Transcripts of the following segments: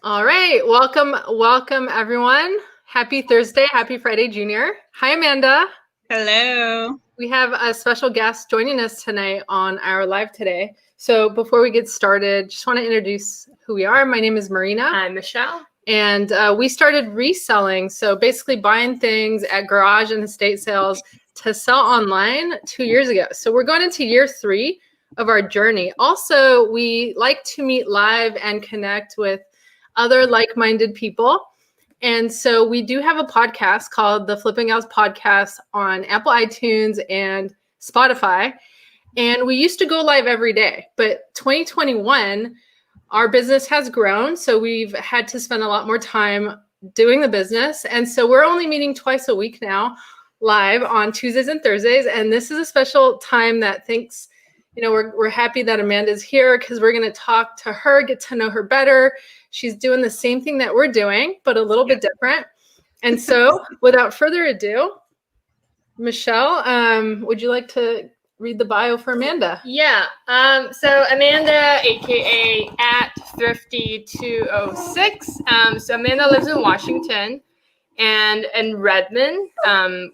All right, welcome everyone. Happy Thursday, happy Friday, Junior. Hi, Amanda. Hello. We have a special guest joining us tonight on our live today. So before we get started, just want to introduce who we are. My name is Marina. I'm Michelle. And we started reselling, so basically buying things at garage and estate sales to sell online 2 years ago. So we're going into year 3 of our journey. Also, we like to meet live and connect with other like-minded people. And so we do have a podcast called the FlippinGals podcast on Apple iTunes and Spotify. And we used to go live every day, but 2021, our business has grown. So we've had to spend a lot more time doing the business. And so we're only meeting twice a week now, live on Tuesdays and Thursdays. And this is a special time that thanks, we're happy that Amanda's here because we're going to talk to her, get to know her better. She's doing the same thing that we're doing, but a little bit different. And so without further ado, Michelle, would you like to read the bio for Amanda? Yeah. So Amanda, aka at Thrifty206. So Amanda lives in Washington and in Redmond,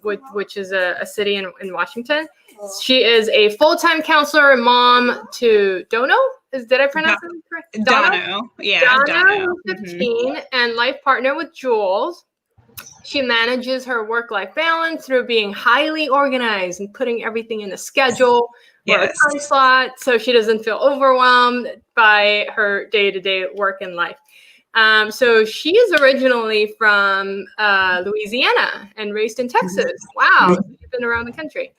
which is a city in Washington. She is a full-time counselor and mom to Dono. Did I pronounce it correct? Dono. Yeah, Dono, 15, and life partner with Jules. She manages her work-life balance through being highly organized and putting everything in a schedule or a time slot so she doesn't feel overwhelmed by her day-to-day work and life. So she is originally from Louisiana and raised in Texas. Wow, she's been around the country.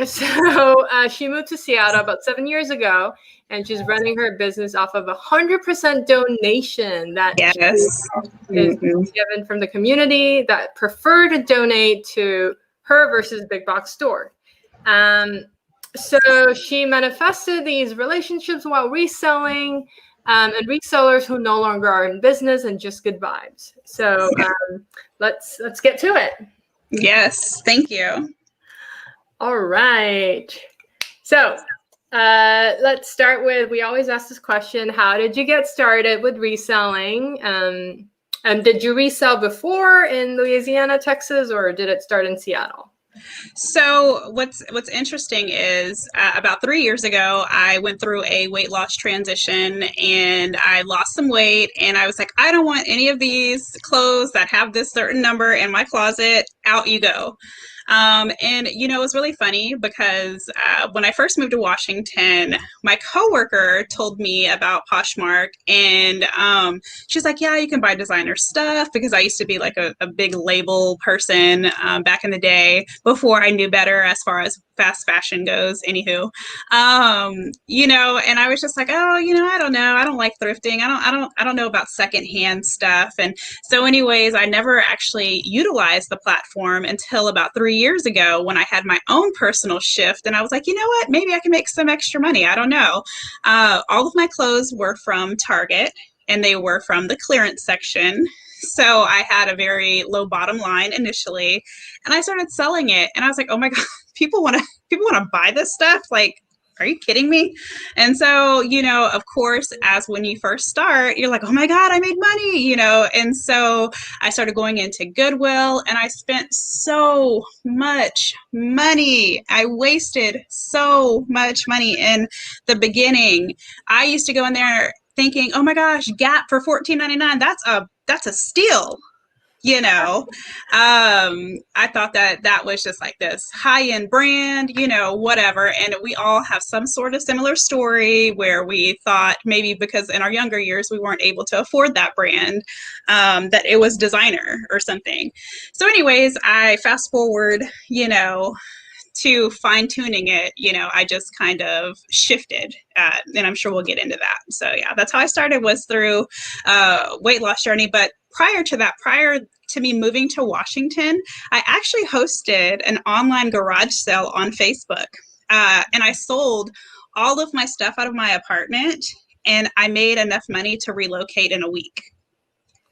So she moved to Seattle about 7 years ago, and she's running her business off of 100% donation that is given from the community that prefer to donate to her versus big box store. So she manifested these relationships while reselling, and resellers who no longer are in business and just good vibes. So let's get to it. Yes, thank you. All right. So let's start with, we always ask this question, how did you get started with reselling? And did you resell before in Louisiana, Texas, or did it start in Seattle? So what's interesting is about 3 years ago, I went through a weight loss transition and I lost some weight, and I was like, I don't want any of these clothes that have this certain number in my closet. Out you go. And, it was really funny because when I first moved to Washington, my coworker told me about Poshmark, and she's like, yeah, you can buy designer stuff, because I used to be like a big label person back in the day before I knew better as far as fast fashion goes. Anywho, and I was just like, oh, I don't know. I don't like thrifting. I don't know about secondhand stuff. And so anyways, I never actually utilized the platform until about 3 years ago when I had my own personal shift. And I was like, you know what, maybe I can make some extra money. I don't know. All of my clothes were from Target, and they were from the clearance section. So I had a very low bottom line initially, and I started selling it. And I was like, oh my God, people want to buy this stuff? Like, are you kidding me? And so, of course, as when you first start, you're like, oh my God, I made money, And so I started going into Goodwill, and I spent so much money. I wasted so much money in the beginning. I used to go in there thinking, oh my gosh, Gap for $14.99. That's a steal. I thought that was just like this high-end brand, whatever. And we all have some sort of similar story where we thought maybe because in our younger years we weren't able to afford that brand, that it was designer or something. So anyways, I fast forward, to fine-tuning it, I just kind of shifted, and I'm sure we'll get into that. So yeah, that's how I started, was through weight loss journey. But prior to me moving to Washington, I actually hosted an online garage sale on Facebook, and I sold all of my stuff out of my apartment, and I made enough money to relocate in a week.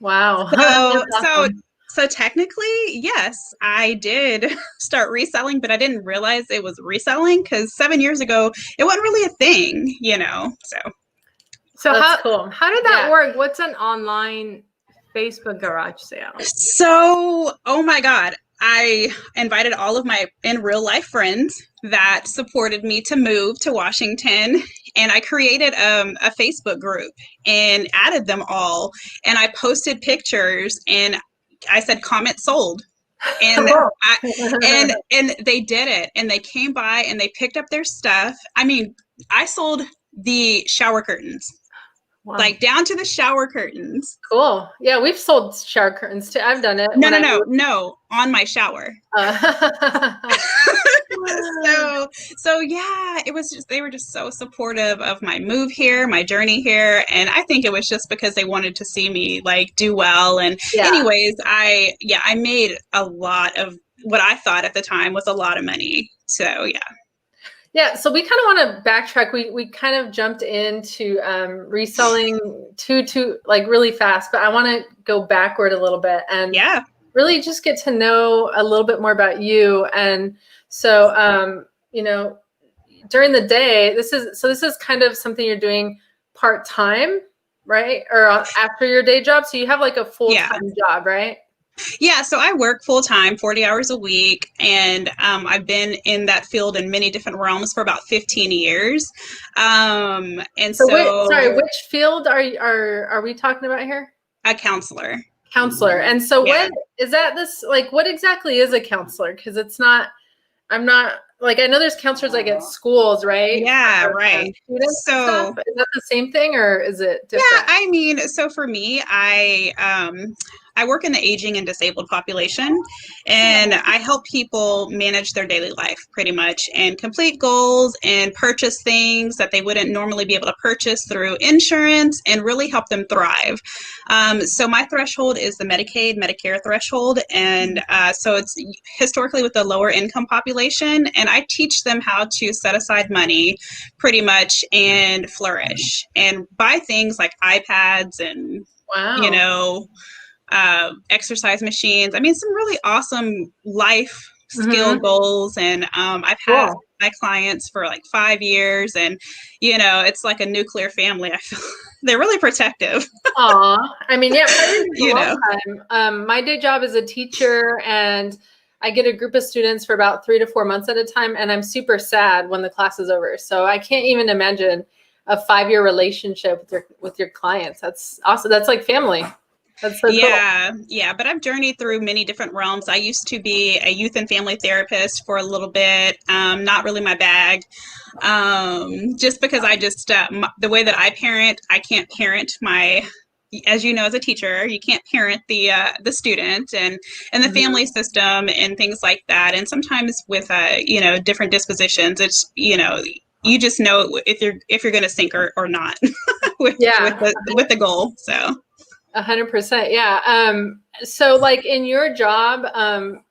Wow. So technically, yes, I did start reselling, but I didn't realize it was reselling because 7 years ago, it wasn't really a thing, So So That's cool. how did that work? What's an online Facebook garage sale? So, oh my God, I invited all of my in real life friends that supported me to move to Washington. And I created a Facebook group and added them all. And I posted pictures and I said, comment sold. And and they did it, and they came by and they picked up their stuff. I mean, I sold the shower curtains. Wow. Like down to the shower curtains. Cool. Yeah, we've sold shower curtains too. I've done it. No, on my shower. So yeah, it was just, they were just so supportive of my move here, my journey here. And I think it was just because they wanted to see me like do well. And anyways, I made a lot of what I thought at the time was a lot of money. So yeah. Yeah, so we kind of want to backtrack. We kind of jumped into reselling to like really fast, but I want to go backward a little bit and really just get to know a little bit more about you. And so, you know, during the day, this is kind of something you're doing part-time, right? Or after your day job. So you have like a full-time job, right? Yeah, so I work full-time, 40 hours a week, and I've been in that field in many different realms for about 15 years. And which field are we talking about here? A counselor. Counselor. And so what is that what exactly is a counselor? Because I'm not, like, I know there's counselors like at schools, right? Yeah, right. So is that the same thing or is it different? Yeah, I mean, so for me, I work in the aging and disabled population, and I help people manage their daily life pretty much and complete goals and purchase things that they wouldn't normally be able to purchase through insurance and really help them thrive. So my threshold is the Medicaid, Medicare threshold. And so it's historically with the lower income population. And I teach them how to set aside money pretty much and flourish and buy things like iPads and, you know, exercise machines. I mean, some really awesome life skill goals. And I've had my clients for like 5 years, and you know, it's like a nuclear family. I feel they're really protective. Aw, I mean, yeah, you know, time. My day job is a teacher, and I get a group of students for about 3 to 4 months at a time, and I'm super sad when the class is over. So I can't even imagine a 5-year relationship with your clients. That's awesome. That's like family. That's so cool. Yeah. But I've journeyed through many different realms. I used to be a youth and family therapist for a little bit. Not really my bag. Just because I just, the way that I parent, I can't parent as you know, as a teacher, you can't parent the student and the family system and things like that. And sometimes with, you know, different dispositions, it's, you know, you just know if you're going to sink or not with the goal. So. 100%. Yeah. So like in your job,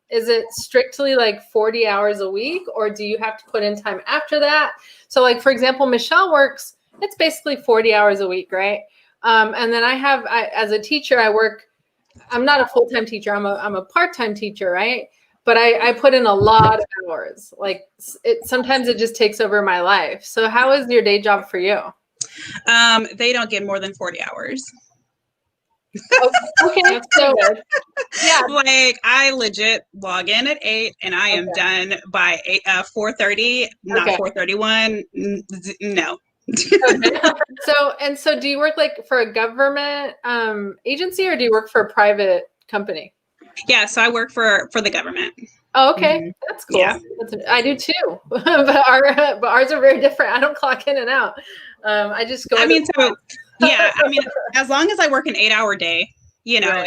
is it strictly like 40 hours a week, or do you have to put in time after that? So like, for example, Michelle works, it's basically 40 hours a week. Right. And then as a teacher, I'm not a full-time teacher. I'm a part-time teacher. Right. But I put in a lot of hours. Like sometimes it just takes over my life. So how is your day job for you? They don't get more than 40 hours. Okay, so yeah, like I legit log in at 8 and I am done by 4:30, not 4:31. No. So do you work like for a government agency, or do you work for a private company? Yeah, so I work for the government. Oh, okay. That's cool. Yeah. I do too, but ours are very different. I don't clock in and out. I just go. I mean, as long as I work an 8-hour day, you know,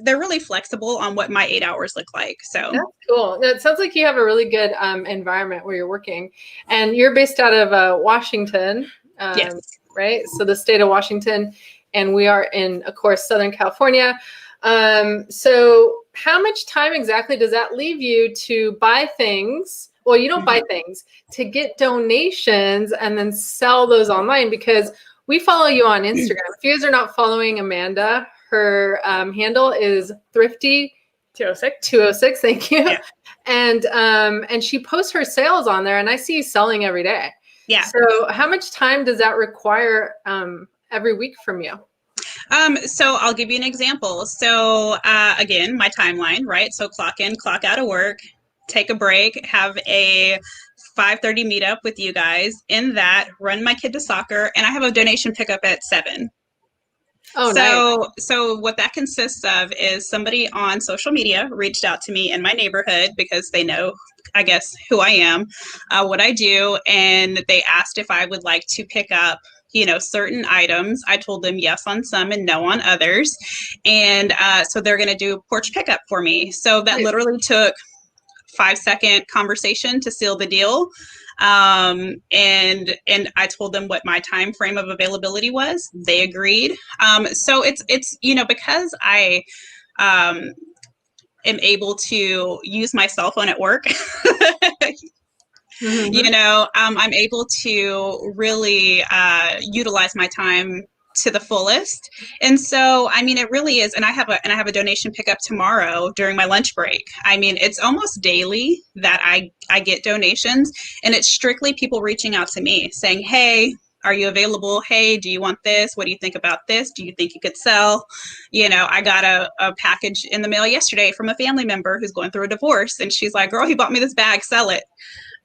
they're really flexible on what my 8 hours look like. So that's cool. It sounds like you have a really good environment where you're working, and you're based out of Washington, yes, right? So the state of Washington, and we are in, of course, Southern California. So how much time exactly does that leave you to buy things? Well, you don't buy things, to get donations and then sell those online, because we follow you on Instagram. If you guys are not following Amanda, her handle is Thrifty206. Thank you. Yeah. And she posts her sales on there, and I see you selling every day. Yeah. So how much time does that require every week from you? So I'll give you an example. So again, my timeline, right? So clock in, clock out of work, take a break, have a 5:30 meetup with you guys. In that, run my kid to soccer, and I have a donation pickup at 7. Oh, so what that consists of is somebody on social media reached out to me in my neighborhood because they know, I guess, who I am, what I do, and they asked if I would like to pick up, certain items. I told them yes on some and no on others, and so they're going to do porch pickup for me. So that literally took 5-second conversation to seal the deal. And I told them what my time frame of availability was. They agreed. So it's because I am able to use my cell phone at work. I'm able to really utilize my time to the fullest. And so, I mean, it really is. And I have a donation pickup tomorrow during my lunch break. I mean, it's almost daily that I get donations, and it's strictly people reaching out to me saying, hey, are you available? Hey, do you want this? What do you think about this? Do you think you could sell? I got a package in the mail yesterday from a family member who's going through a divorce. And she's like, girl, he bought me this bag, sell it.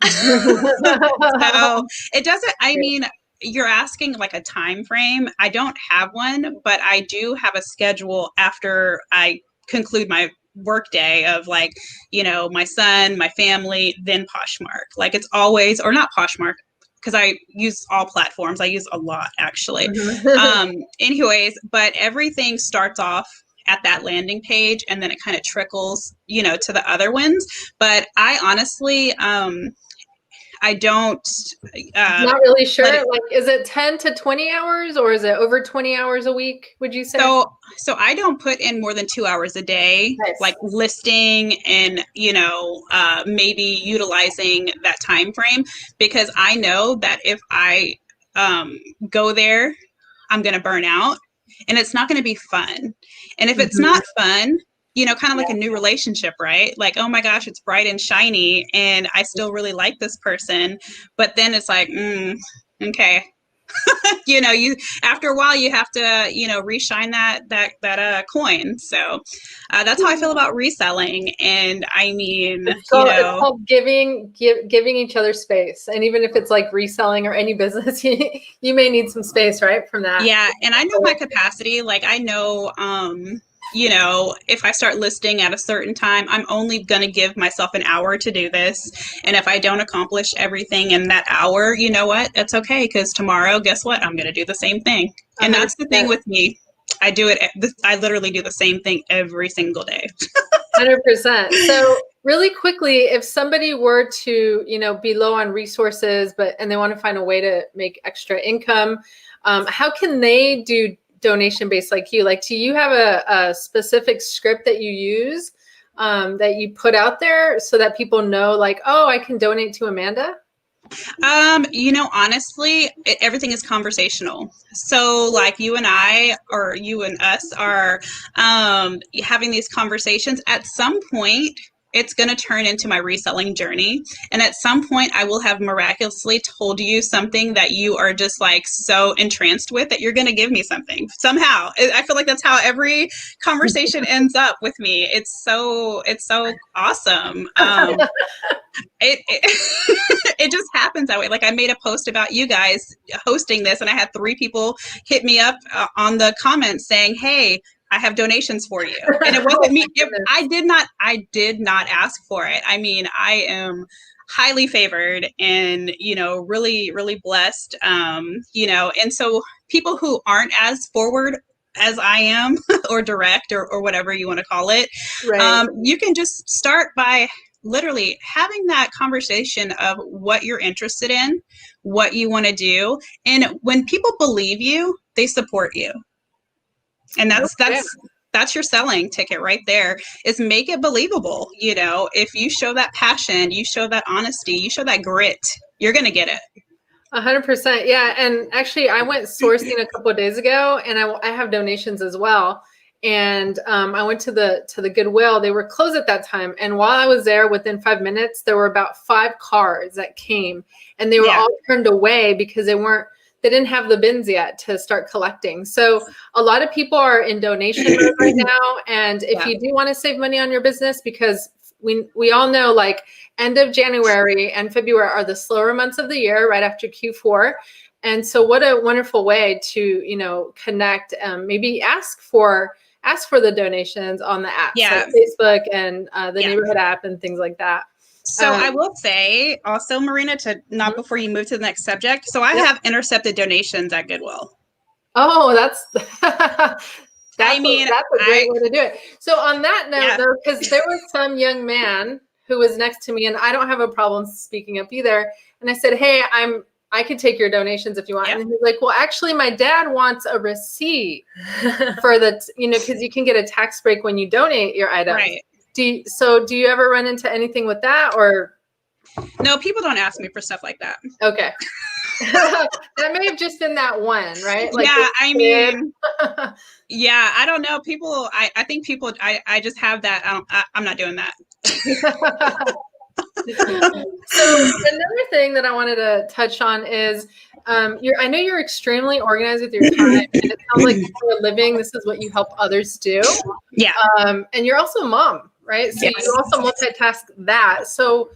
So it doesn't, I mean, you're asking like a time frame. I don't have one, but I do have a schedule after I conclude my work day of like, my son, my family, then Poshmark. Like it's always, or not Poshmark, because I use all platforms. I use a lot actually. Anyways, but everything starts off at that landing page, and then it kind of trickles, to the other ones. But I honestly, I don't. Not really sure. Like, is it 10 to 20 hours, or is it over 20 hours a week? Would you say? So I don't put in more than 2 hours a day, like listing and maybe utilizing that time frame, because I know that if I go there, I'm going to burn out, and it's not going to be fun. And if it's not fun, kind of like a new relationship, right? Like, oh my gosh, it's bright and shiny, and I still really like this person. But then it's like, okay. You after a while you have to, reshine that coin. So that's how I feel about reselling. And I mean, it's called giving each other space. And even if it's like reselling or any business, you may need some space, right, from that. Yeah, and I know my capacity. Like I know, if I start listing at a certain time, I'm only going to give myself an hour to do this. And if I don't accomplish everything in that hour, you know what? That's okay, because tomorrow, guess what? I'm going to do the same thing. And that's the thing with me. I literally do the same thing every single day. 100%. So really quickly, if somebody were to, be low on resources, and they want to find a way to make extra income, how can they do donation based like you? Like, do you have a specific script that you use that you put out there so that people know, like, oh, I can donate to Amanda? Honestly, everything is conversational. So like you and I, or you and us are having these conversations. At some point, it's going to turn into my reselling journey. And at some point, I will have miraculously told you something that you are just like so entranced with that you're going to give me something somehow. I feel like that's how every conversation ends up with me. It's so awesome. It just happens that way. Like I made a post about you guys hosting this, and I had 3 people hit me up on the comments saying, hey, I have donations for you. And it wasn't me. I did not ask for it. I mean, I am highly favored and, really, really blessed. And so people who aren't as forward as I am or direct or whatever you want to call it, right. You can just start by literally having that conversation of what you're interested in, what you want to do. And when people believe you, they support you. And that's your selling ticket right there, is make it believable. If you show that passion, you show that honesty, you show that grit, you're going to get it. 100%. Yeah. And actually I went sourcing a couple of days ago, and I have donations as well. and I went to the Goodwill. They were closed at that time, and while I was there, within 5 minutes, there were about 5 cars that came, and they were all turned away because they didn't have the bins yet to start collecting. So a lot of people are in donation mode right now, and if you do want to save money on your business, because we all know, like, end of January and February are the slower months of the year, right after Q4. And so what a wonderful way to, you know, connect, maybe ask for the donations on the apps, like Facebook and the neighborhood app and things like that. So I will say also, Marina, to not before you move to the next subject. So I have intercepted donations at Goodwill. Oh, that's a great way to do it. So on that note, though, because there was some young man who was next to me, and I don't have a problem speaking up either. And I said, hey, I could take your donations if you want. And he's like, well, actually, my dad wants a receipt for the, you know, because you can get a tax break when you donate your items. Right. Do you ever run into anything with that, or? No, people don't ask me for stuff like that. Okay. That may have just been that one, right? Like, I mean, I don't know. People, I think people, I just have that. I'm not doing that. So another thing that I wanted to touch on is, I know you're extremely organized with your time, and it sounds like for a living, this is what you help others do. Yeah. And you're also a mom, right? So you also multitask that. So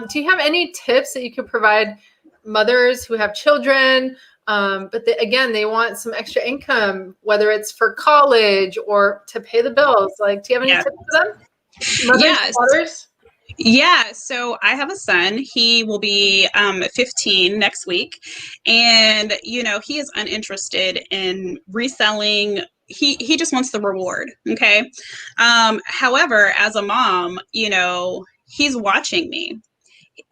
do you have any tips that you could provide mothers who have children, but again, they want some extra income, whether it's for college or to pay the bills? Like, do you have any tips for them? Mothers? Yeah, so I have a son. He will be 15 next week, and you know, he is uninterested in reselling. He just wants the reward. Okay. However, as a mom, you know, he's watching me,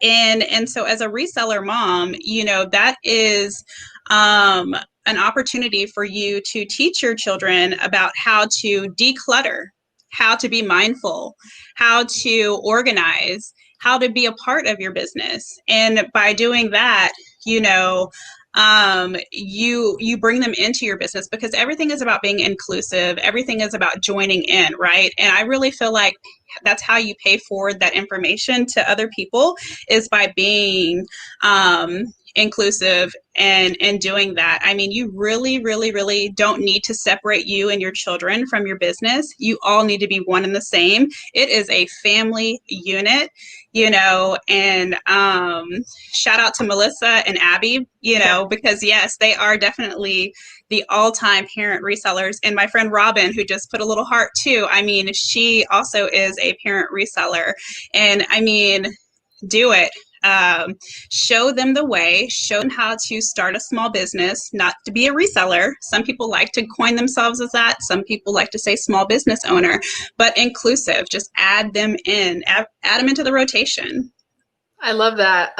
and so as a reseller mom, you know, that is an opportunity for you to teach your children about how to declutter, how to be mindful, how to organize, how to be a part of your business. And by doing that, you know, you bring them into your business, because everything is about being inclusive. Everything is about joining in, right? And I really feel like that's how you pay forward that information to other people, is by being inclusive and doing that. I mean, you really, really, really don't need to separate you and your children from your business. You all need to be one and the same. It is a family unit, you know, and shout out to Melissa and Abby, you know, because yes, they are definitely the all-time parent resellers. And my friend Robin, who just put a little heart too, I mean, she also is a parent reseller. And I mean, do it. Show them the way, show them how to start a small business, not to be a reseller. Some people like to coin themselves as that. Some people like to say small business owner, but inclusive. Just add them in, add them into the rotation. I love that.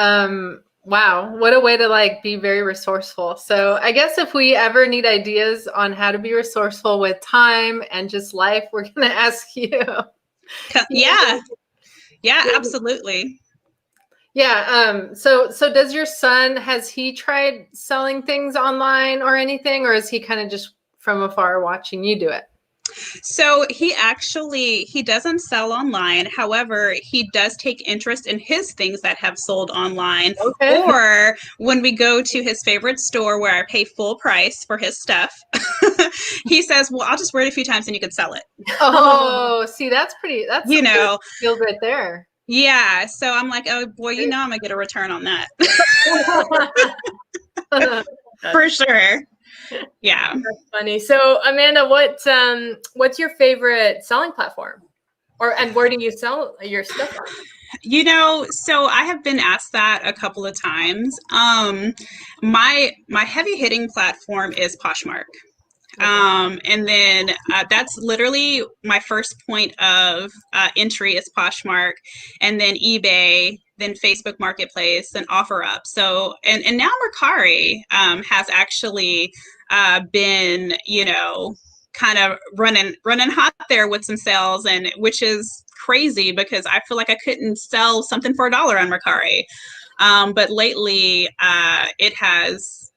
Wow, what a way to like be very resourceful. So I guess if we ever need ideas on how to be resourceful with time and just life, we're going to ask you. Yeah, absolutely. Yeah. So does your son, has he tried selling things online or anything, or is he kind of just from afar watching you do it? So he doesn't sell online. However, he does take interest in his things that have sold online. Okay. Or when we go to his favorite store where I pay full price for his stuff, he says, well, I'll just wear it a few times and you can sell it. Oh, see, that's you know, skills right there. Yeah. So I'm like, oh boy, you know, I'm gonna get a return on that. For sure. Yeah. That's funny. So Amanda, what's your favorite selling platform? And where do you sell your stuff on? You know, so I have been asked that a couple of times. My heavy hitting platform is Poshmark. And then that's literally my first point of entry is Poshmark, and then eBay, then Facebook Marketplace, then OfferUp. So, and now Mercari has actually been, you know, kind of running hot there with some sales, and which is crazy because I feel like I couldn't sell something for $1 on Mercari. But lately it has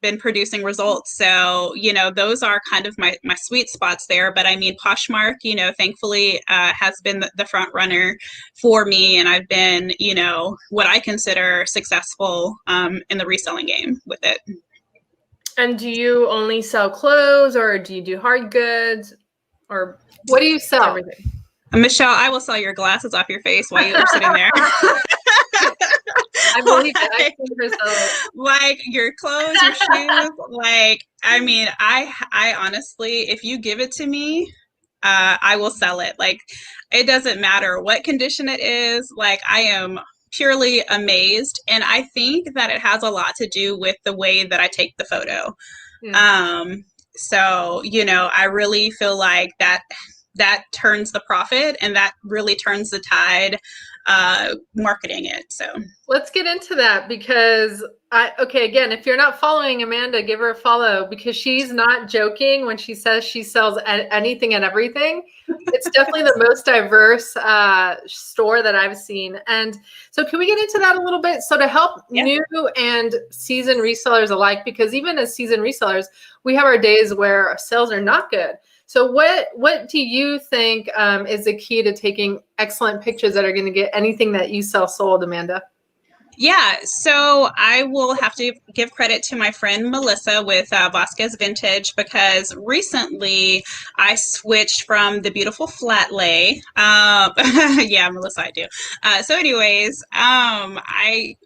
been producing results. So, you know, those are kind of my sweet spots there. But I mean, Poshmark, you know, thankfully has been the front runner for me. And I've been, you know, what I consider successful in the reselling game with it. And do you only sell clothes, or do you do hard goods, or what do you sell? Everything. Michelle, I will sell your glasses off your face while you are sitting there. I believe it. I've seen her sell it. Like your clothes, your shoes. Like, I mean, I honestly, if you give it to me, I will sell it. Like, it doesn't matter what condition it is. Like, I am purely amazed. And I think that it has a lot to do with the way that I take the photo. So, you know, I really feel like that turns the profit, and that really turns the tide marketing it. So let's get into that, because again, if you're not following Amanda, give her a follow, because she's not joking when she says she sells anything and everything. It's definitely the most diverse store that I've seen. And so can we get into that a little bit? So to help new and seasoned resellers alike, because even as seasoned resellers, we have our days where our sales are not good. So what do you think is the key to taking excellent pictures that are going to get anything that you sell sold, Amanda? Yeah, so I will have to give credit to my friend Melissa with Vasquez Vintage, because recently I switched from the beautiful flat lay. Yeah, Melissa, I do. So anyways,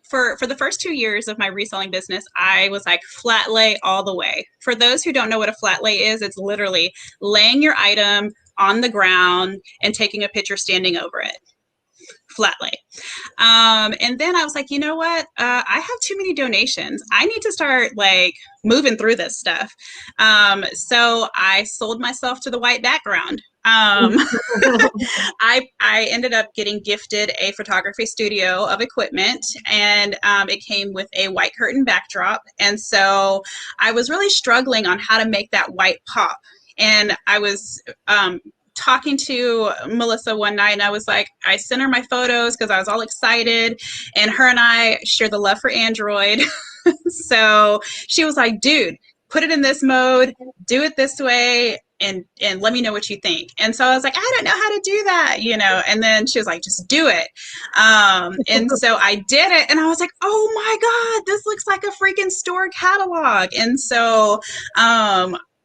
for the first 2 years of my reselling business, I was like flat lay all the way. For those who don't know what a flat lay is, it's literally laying your item on the ground and taking a picture standing over it. Flat lay. And then I was like, you know what? I have too many donations. I need to start like moving through this stuff. So I sold myself to the white background. I ended up getting gifted a photography studio of equipment, and it came with a white curtain backdrop. And so I was really struggling on how to make that white pop. And I was talking to Melissa one night, and I was like, I sent her my photos because I was all excited, and her and I share the love for Android. So she was like, dude, put it in this mode, do it this way, and let me know what you think. And so I was like, I don't know how to do that, you know. And then she was like, just do it. And so I did it, and I was like, oh my God, this looks like a freaking store catalog. And so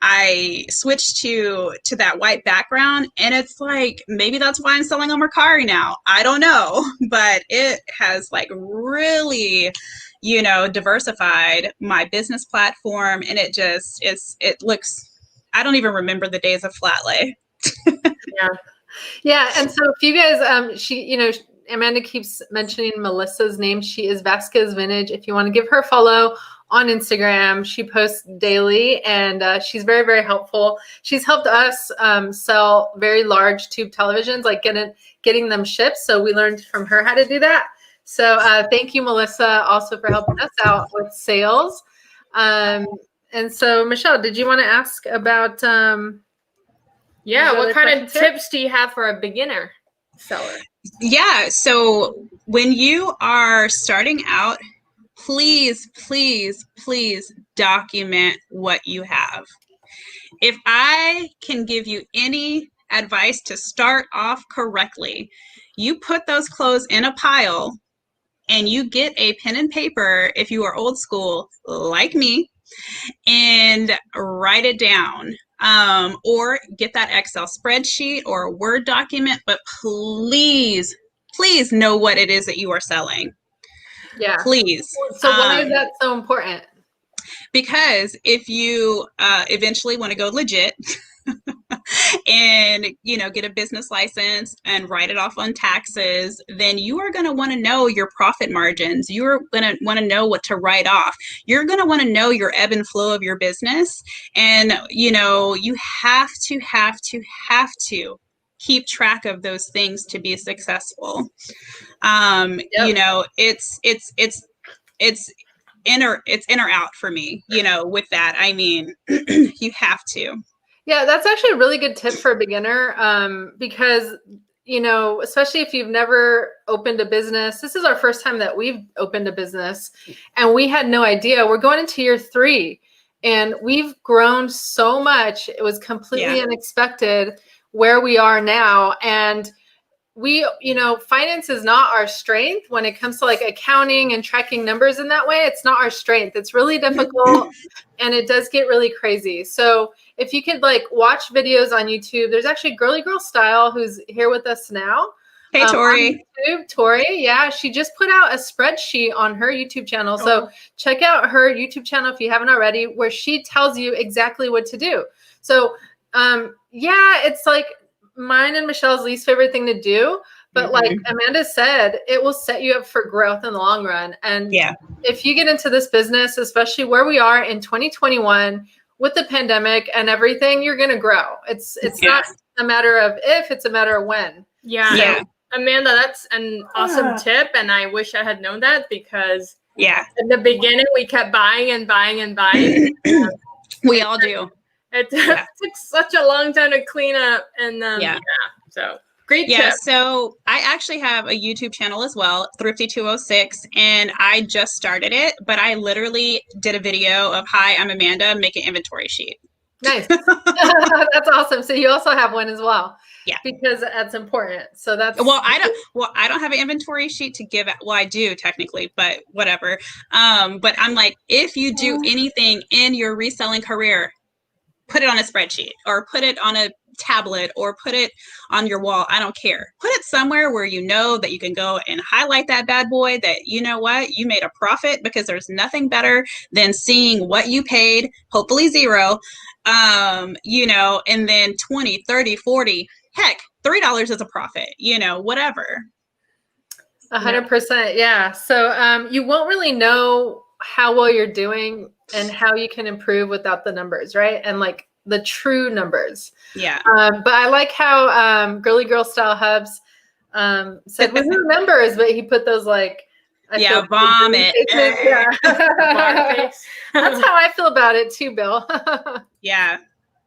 I switched to that white background, and it's like, maybe that's why I'm selling on Mercari now. I don't know, but it has like really, you know, diversified my business platform, and it just it looks, I don't even remember the days of flat lay. Yeah. And so if you guys, you know, Amanda keeps mentioning Melissa's name. She is Vasquez Vintage. If you want to give her a follow on Instagram, she posts daily, and she's very, very helpful. She's helped us sell very large tube televisions, like getting them shipped. So we learned from her how to do that. So thank you, Melissa, also for helping us out with sales. And so, Michelle, did you want to ask about? What kind of tips do you have for a beginner seller? Yeah. So when you are starting out, please, please, please document what you have. If I can give you any advice to start off correctly, you put those clothes in a pile, and you get a pen and paper, if you are old school like me, and write it down. Or get that Excel spreadsheet or a Word document, but please, please know what it is that you are selling. Yeah. Please. So why is that so important? Because if you eventually want to go legit and, you know, get a business license and write it off on taxes, then you are going to want to know your profit margins. You're going to want to know what to write off. You're going to want to know your ebb and flow of your business. And, you know, you have to keep track of those things to be successful. You know, it's in or out for me, you know, with that. I mean, you have to. Yeah, that's actually a really good tip for a beginner, because especially if you've never opened a business, this is our first time that we've opened a business and we had no idea. We're going into year 3 and we've grown so much. It was completely unexpected where we are now. And we, finance is not our strength when it comes to like accounting and tracking numbers in that way. It's not our strength. It's really difficult and it does get really crazy. So if you could like watch videos on YouTube, there's actually Girly Girl Style who's here with us now. Hey, Tori. Tori, yeah, she just put out a spreadsheet on her YouTube channel. So check out her YouTube channel if you haven't already, where she tells you exactly what to do. So it's like mine and Michelle's least favorite thing to do. But like Amanda said, it will set you up for growth in the long run. And if you get into this business, especially where we are in 2021 with the pandemic and everything, you're going to grow. It's not a matter of if, it's a matter of when. Yeah. Amanda, that's an awesome tip. And I wish I had known that because in the beginning we kept buying and buying and buying. We all do. It took such a long time to clean up. And so great tip. So I actually have a YouTube channel as well, Thrifty206, and I just started it, but I literally did a video of, hi, I'm Amanda, make an inventory sheet. Nice. That's awesome. So you also have one as well. Yeah. Because that's important. So that's I don't have an inventory sheet to give out. Well, I do technically, but whatever. But I'm like, if you do anything in your reselling career, put it on a spreadsheet or put it on a tablet or put it on your wall. I don't care. Put it somewhere where you know that you can go and highlight that bad boy, that you know what, you made a profit, because there's nothing better than seeing what you paid, hopefully zero, and then 20, 30, 40, heck, $3 is a profit, whatever. 100%. Yeah. So you won't really know how well you're doing and how you can improve without the numbers, right? And like the true numbers. Yeah. But I like how Girly Girl Style Hubs said we numbers, but he put those like vomit. That's how I feel about it too, Bill. Yeah.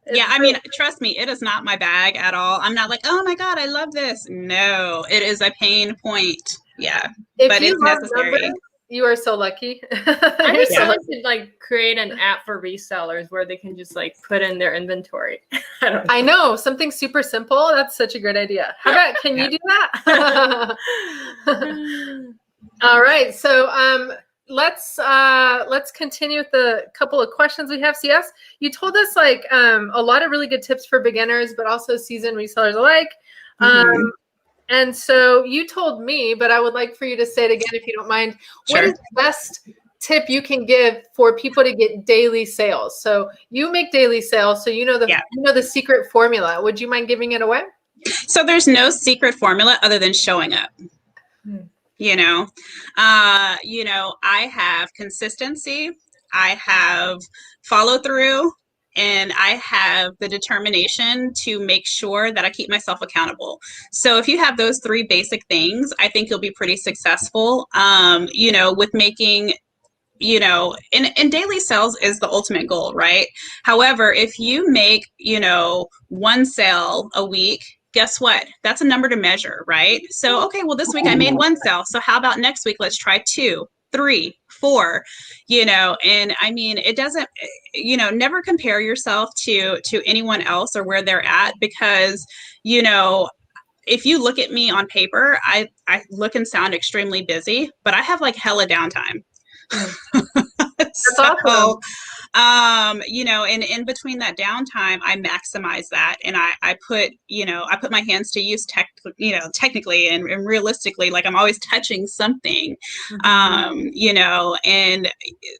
I mean, trust me, it is not my bag at all. I'm not like, oh my God, I love this. No, it is a pain point. Yeah. But it's necessary. Numbers, you are so lucky. I think someone should like create an app for resellers where they can just like put in their inventory. I know, something super simple. That's such a great idea. How about, can you do that? All right. So let's continue with the couple of questions we have. CS, you told us like a lot of really good tips for beginners, but also seasoned resellers alike. And so you told me, but I would like for you to say it again if you don't mind. Sure. What is the best tip you can give for people to get daily sales? So you make daily sales, so you know the secret formula. Would you mind giving it away? So there's no secret formula other than showing up. I have consistency, I have follow through, and I have the determination to make sure that I keep myself accountable. So if you have those 3 basic things, I think you'll be pretty successful, with making, and daily sales is the ultimate goal, right? However, if you make, 1 sale a week, guess what? That's a number to measure, right? So, okay, well, this week I made 1 sale. So how about next week? Let's try 2, 3, 4, and I mean, it doesn't, never compare yourself to anyone else or where they're at, because, if you look at me on paper, I look and sound extremely busy, but I have like hella downtime. That's awesome. And in between that downtime, I maximize that, and I put my hands to use technically and realistically, like I'm always touching something, and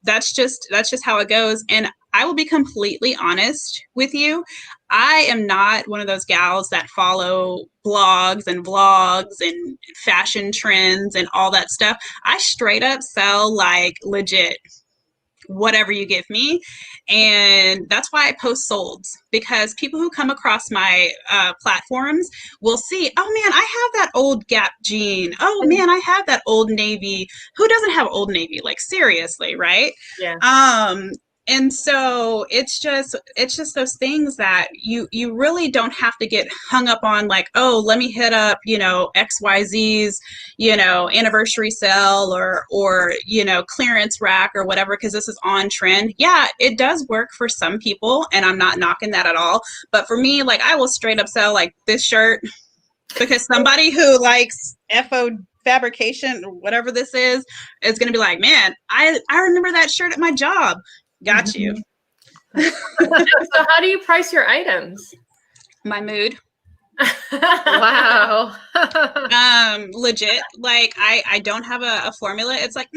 that's just how it goes. And I will be completely honest with you. I am not one of those gals that follow blogs and vlogs and fashion trends and all that stuff. I straight up sell like legit whatever you give me. And that's why I post solds, because people who come across my platforms will see, oh man, I have that old Gap jean. Oh man, I have that Old Navy. Who doesn't have Old Navy? Like seriously, right? Yeah. And so it's just those things that you really don't have to get hung up on, like, oh, let me hit up, XYZ's, anniversary sale or clearance rack or whatever, because this is on trend. Yeah, it does work for some people, and I'm not knocking that at all. But for me, like, I will straight up sell like this shirt because somebody who likes FO fabrication or whatever this is going to be like, man, I remember that shirt at my job. Got you. So how do you price your items? My mood. Wow. Legit. Like, I don't have a formula. It's like,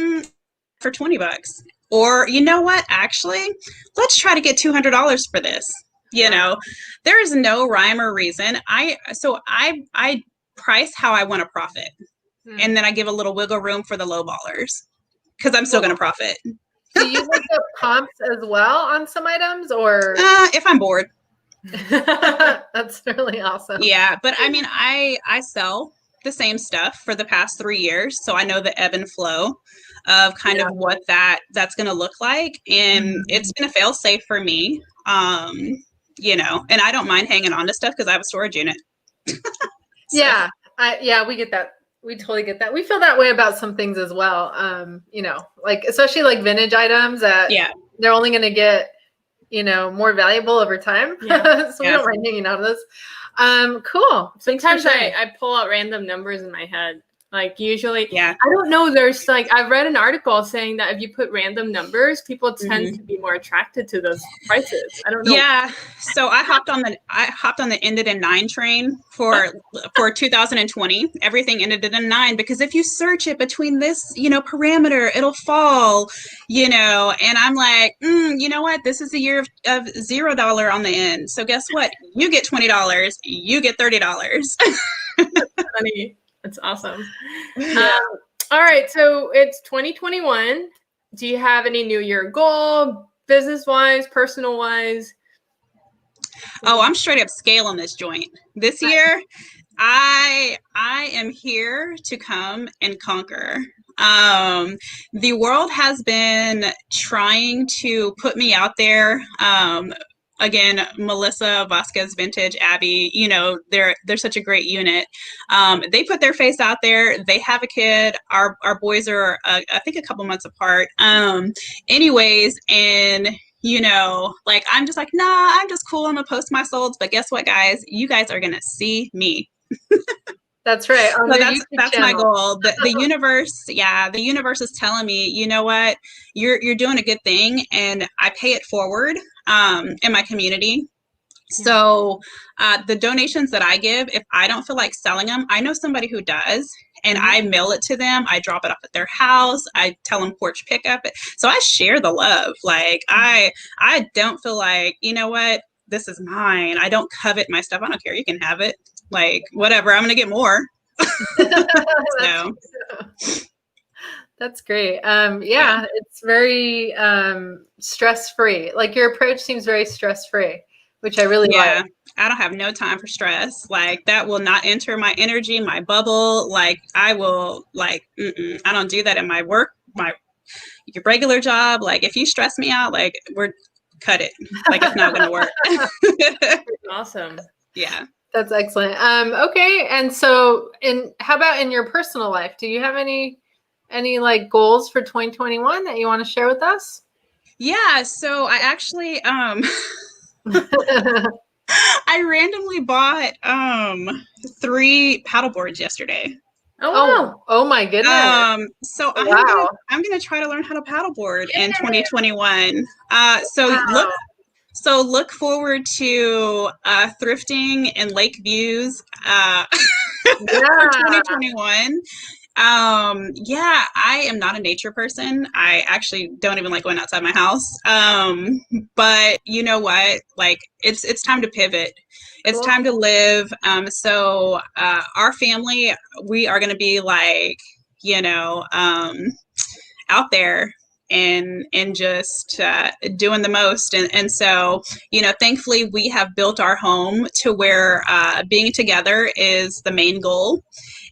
for $20. Or, you know what? Actually, let's try to get $200 for this. There is no rhyme or reason. I price how I want to profit. And then I give a little wiggle room for the low ballers because I'm still going to profit. Do you look up comps as well on some items, or if I'm bored? That's really awesome. Yeah, but I mean, I sell the same stuff for the past 3 years, so I know the ebb and flow of kind of what that's going to look like, and it's been a fail safe for me. And I don't mind hanging on to stuff because I have a storage unit. Yeah, we get that. We totally get that. We feel that way about some things as well. Like especially like vintage items that they're only going to get, more valuable over time. Yeah. So we don't mind hanging out of those. Cool. Sometimes I pull out random numbers in my head. Like usually, I don't know. There's like, I've read an article saying that if you put random numbers, people tend to be more attracted to those prices. I don't know. Yeah. So I hopped on the ended in 9 train for 2020. Everything ended in 9 because if you search it between this, parameter, it'll fall, and I'm like, you know what? This is a year of $0 on the end. So guess what? You get $20. You get $30. That's funny. That's awesome. All right. So it's 2021. Do you have any New Year goal, business-wise, personal-wise? Oh, I'm straight up scaling this joint. This year, I am here to come and conquer. The world has been trying to put me out there. Again, Melissa, Vasquez, Vintage, Abby, they're such a great unit. They put their face out there. They have a kid. Our boys are, I think, a couple months apart. Anyways, and, like, I'm just like, nah, I'm just cool. I'm going to post my solds. But guess what, guys? You guys are going to see me. That's right. So that's my goal. The universe, the universe is telling me, you know what, you're doing a good thing, and I pay it forward in my community. So the donations that I give, if I don't feel like selling them, I know somebody who does, and I mail it to them. I drop it off at their house. I tell them porch pickup it. So I share the love. Like I don't feel like, you know what, this is mine. I don't covet my stuff. I don't care. You can have it. Like, whatever, I'm going to get more. So. That's great. It's very stress-free. Like your approach seems very stress-free, which I really like. I don't have no time for stress. Like that will not enter my energy, my bubble. Like I will I don't do that in my work, your regular job. Like if you stress me out, like cut it. Like it's not going to work. Awesome. Yeah. That's excellent. Okay. And so how about in your personal life? Do you have any like goals for 2021 that you want to share with us? Yeah. So I actually, I randomly bought 3 paddle boards yesterday. Oh, wow. Oh my goodness. So I'm gonna try to learn how to paddleboard in 2021. So look forward to thrifting and lake views for 2021. I am not a nature person. I actually don't even like going outside my house. But you know what? Like it's time to pivot. It's time to live. So our family, we are going to be like, out there and just doing the most. And so, thankfully we have built our home to where being together is the main goal.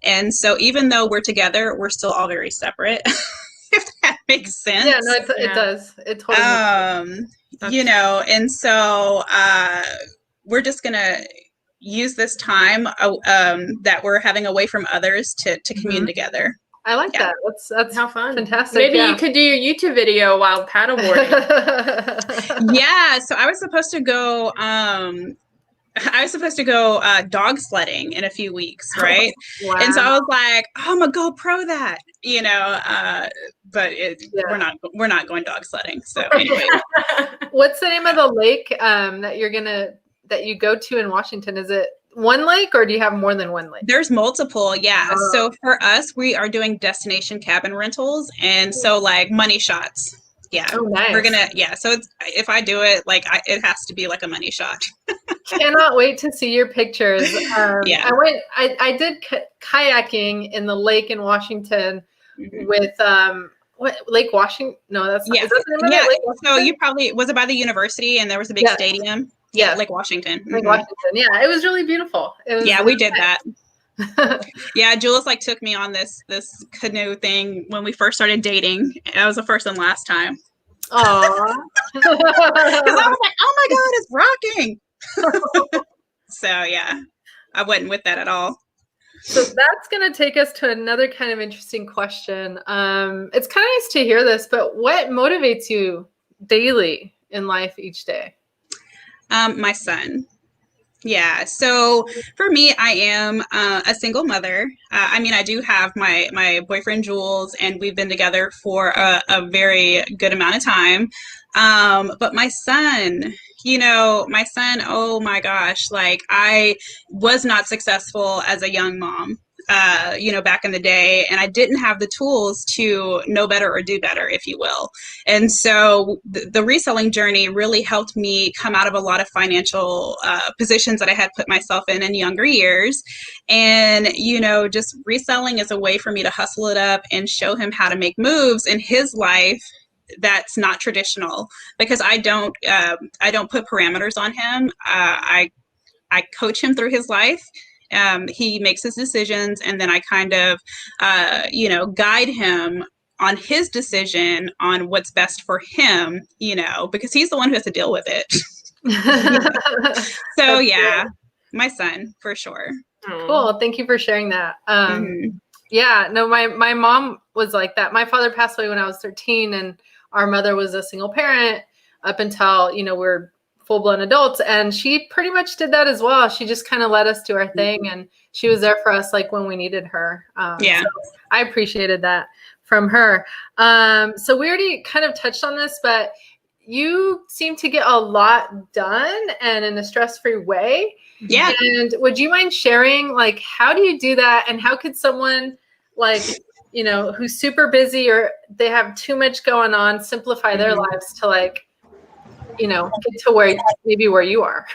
And so even though we're together, we're still all very separate. if that makes sense. Yeah, no, it does. It totally you know, and so we're just gonna use this time that we're having away from others to commune together. I like that. That's how fun. Fantastic. Maybe you could do your YouTube video while paddleboarding. Yeah, so I was supposed to go dog sledding in a few weeks, right? Wow. And so I was like, oh, I'm gonna go pro that, you know, but we're not going dog sledding. So anyway. What's the name of the lake that you go to in Washington? Is it one lake or do you have more than one lake? There's multiple, yeah. So for us, we are doing destination cabin rentals, and so like money shots. Yeah, nice. We're gonna So if I do it, like it has to be like a money shot. Cannot wait to see your pictures. I did kayaking in the lake in Washington with Lake Washington? No, that's not. Yeah. Is that the name of it? Lake So you probably was it by the university and there was a big stadium. Yeah, Lake Washington. Lake Washington. Yeah, it was really beautiful. We did that. Yeah, Jules like took me on this canoe thing when we first started dating. That was the first and last time. Aww. Because I was like, oh my God, it's rocking. So yeah, I wasn't with that at all. So that's going to take us to another kind of interesting question. It's kind of nice to hear this, but what motivates you daily in life each day? My son. Yeah. So for me, I am a single mother. I mean, I do have my boyfriend, Jules, and we've been together for a very good amount of time. But my son, oh my gosh, like I was not successful as a young mom. Back in the day, and I didn't have the tools to know better or do better, if you will. And so the reselling journey really helped me come out of a lot of financial positions that I had put myself in younger years. And, just reselling is a way for me to hustle it up and show him how to make moves in his life that's not traditional, because I don't put parameters on him. I coach him through his life. He makes his decisions, and then I kind of, guide him on his decision on what's best for him, because he's the one who has to deal with it. So yeah, my son for sure. Cool. Thank you for sharing that. Yeah, no, my mom was like that. My father passed away when I was 13, and our mother was a single parent up until, we're full-blown adults, and she pretty much did that as well. She just kind of let us do our thing, and she was there for us like when we needed her. So I appreciated that from her. So we already kind of touched on this, but you seem to get a lot done and in a stress-free way. Yeah. And would you mind sharing, like, how do you do that, and how could someone like, who's super busy or they have too much going on, simplify their lives to like, get to where you are?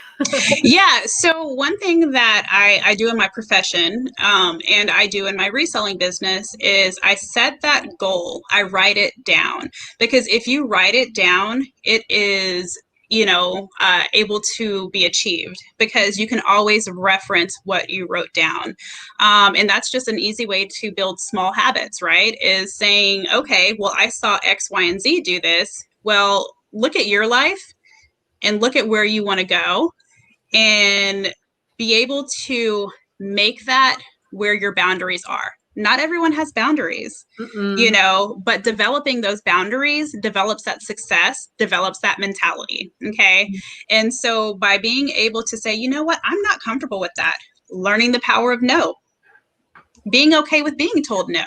Yeah. So one thing that I do in my profession, and I do in my reselling business, is I set that goal. I write it down, because if you write it down, it is, able to be achieved, because you can always reference what you wrote down. And that's just an easy way to build small habits, right? Is saying, okay, well, I saw X, Y, and Z do this. Well, look at your life and look at where you want to go, and be able to make that where your boundaries are. Not everyone has boundaries, but developing those boundaries develops that success, develops that mentality. Okay. And so by being able to say, you know what, I'm not comfortable with that, learning the power of no, being okay with being told no.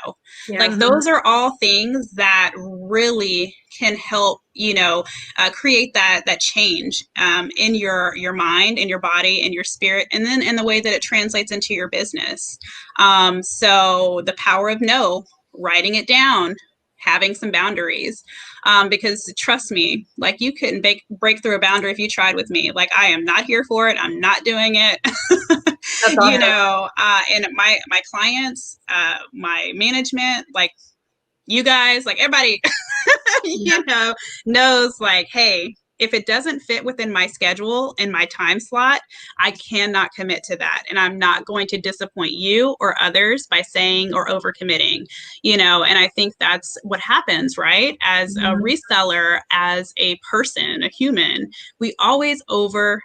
Like those are all things that really can help, create that change in your mind, in your body, in your spirit, and then in the way that it translates into your business. So the power of no, writing it down, having some boundaries, because trust me, like you couldn't break through a boundary if you tried with me. Like I am not here for it. I'm not doing it. That's awesome. And my clients, my management, like you guys, like everybody, knows like, hey, if it doesn't fit within my schedule and my time slot, I cannot commit to that. And I'm not going to disappoint you or others by saying or overcommitting, and I think that's what happens, right? As a reseller, as a person, a human, we always overcommit,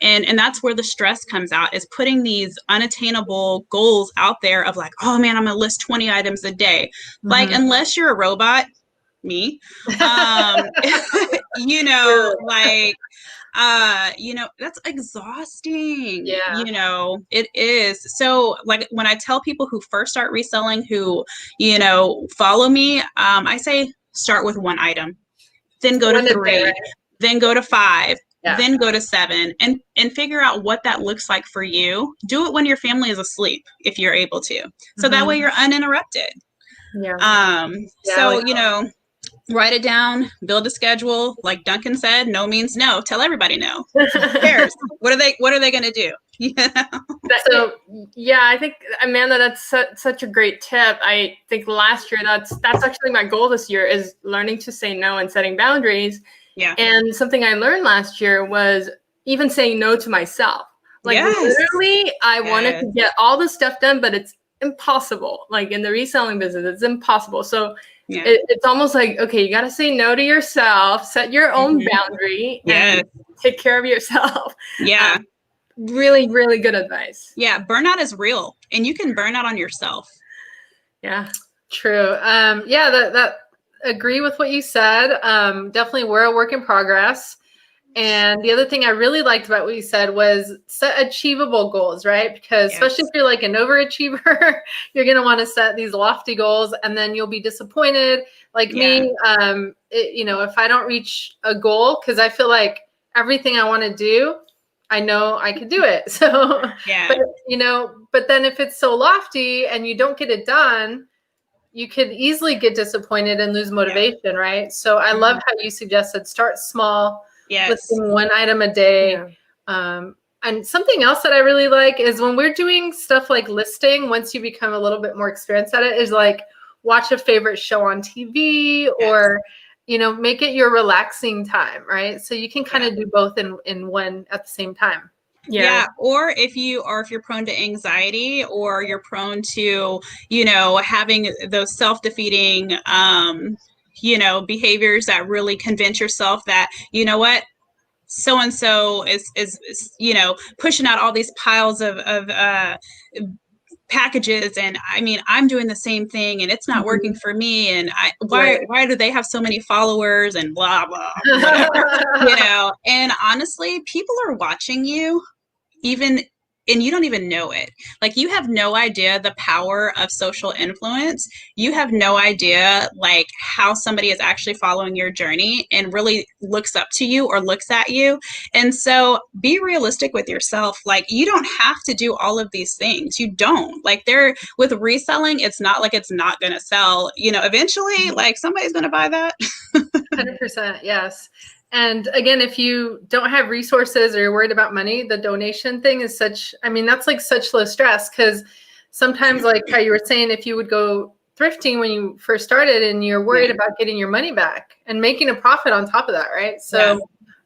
and that's where the stress comes out, is putting these unattainable goals out there of like, oh man, I'm gonna list 20 items a day. Like, unless you're a robot, me, like, that's exhausting. It is. So like when I tell people who first start reselling, who, follow me, I say, start with 1 item, then go to 3, then go to 5, then go to 7, and figure out what that looks like for you. Do it when your family is asleep, if you're able to. So that way you're uninterrupted. So, write it down, build a schedule. Like Duncan said, no means no. Tell everybody no. Who cares? What are they going to do? So I think, Amanda, that's such a great tip. I think last year, that's actually my goal this year, is learning to say no and setting boundaries. And something I learned last year was even saying no to myself. Like literally, I wanted to get all this stuff done, but it's impossible. Like in the reselling business, it's impossible. So it's almost like, okay, you got to say no to yourself, set your own boundary, and take care of yourself. Really, really good advice. Burnout is real, and you can burn out on yourself. True. That agree with what you said. Definitely, we're a work in progress. And the other thing I really liked about what you said was set achievable goals, right? Because especially if you're like an overachiever, you're going to want to set these lofty goals, and then you'll be disappointed. Like me, if I don't reach a goal, because I feel like everything I want to do, I know I could do it. So, but then if it's so lofty and you don't get it done, you could easily get disappointed and lose motivation, right? So I love how you suggested start small, listing 1 item a day. And something else that I really like is when we're doing stuff like listing, once you become a little bit more experienced at it, is like watch a favorite show on TV or, make it your relaxing time, right? So you can kind of do both in one at the same time. Or if you're prone to anxiety, or you're prone to, having those self-defeating, behaviors that really convince yourself that, what, so-and-so is pushing out all these piles of packages, and I mean, I'm doing the same thing and it's not working for me, and why do they have so many followers, and blah blah, whatever. And honestly, people are watching you, and you don't even know it. Like, you have no idea the power of social influence. You have no idea like how somebody is actually following your journey and really looks up to you or looks at you. And so be realistic with yourself. Like, you don't have to do all of these things. You don't. Like, with reselling, it's not like it's not going to sell. Eventually, like, somebody's going to buy that. 100%. Yes. And again, if you don't have resources or you're worried about money, the donation thing is that's like such low stress, because sometimes, like how you were saying, if you would go thrifting when you first started and you're worried about getting your money back and making a profit on top of that, right? So,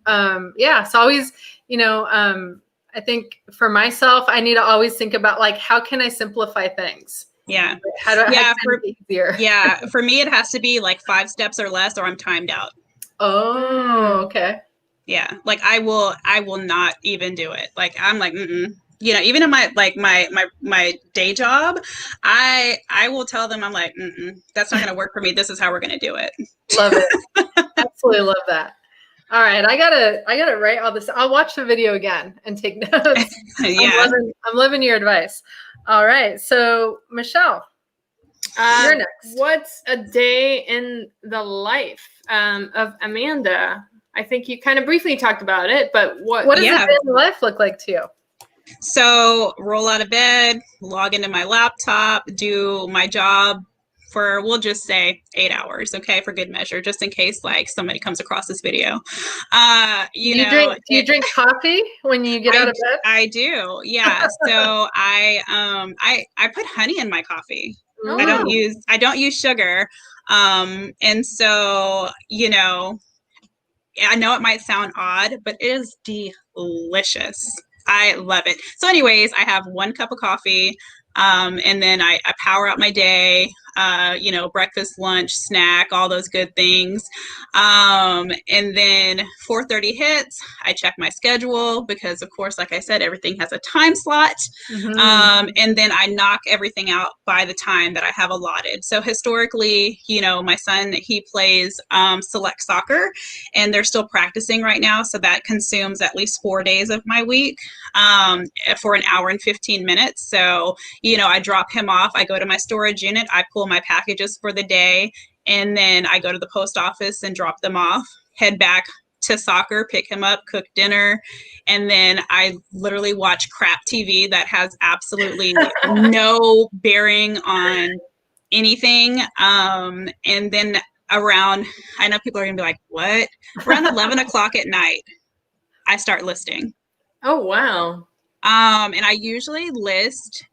it's always, I think for myself, I need to always think about like, how can I simplify things? How can I make it easier? For me, it has to be like 5 steps or less, or I'm timed out. Oh, okay. Like I will not even do it. Like, I'm like, even in my day job, I will tell them, I'm like, that's not going to work for me. This is how we're going to do it. Love it. Absolutely love that. All right. I gotta write all this. I'll watch the video again and take notes. I'm loving your advice. All right. So Michelle, you're next. What's a day in the life of Amanda? I think you kind of briefly talked about it, but what does a day in the life look like to you? So roll out of bed, log into my laptop, do my job for, we'll just say 8 hours, okay, for good measure, just in case like somebody comes across this video. Do you drink coffee when you get out of bed? I do, yeah. So I put honey in my coffee. I don't use sugar. And so, I know it might sound odd, but it is delicious. I love it. So anyways, I have 1 cup of coffee, and then I power out my day, breakfast, lunch, snack, all those good things. And then 4:30 hits, I check my schedule because, of course, like I said, everything has a time slot. And then I knock everything out by the time that I have allotted. So historically, my son, he plays select soccer, and they're still practicing right now. So that consumes at least 4 days of my week for an hour and 15 minutes. So, I drop him off. I go to my storage unit. I pull my packages for the day, and then I go to the post office and drop them off, head back to soccer, pick him up, cook dinner, and then I literally watch crap TV that has absolutely no bearing on anything. And then around, I know people are gonna be like, what? Around 11 o'clock at night, I start listing. Oh, wow. And I usually list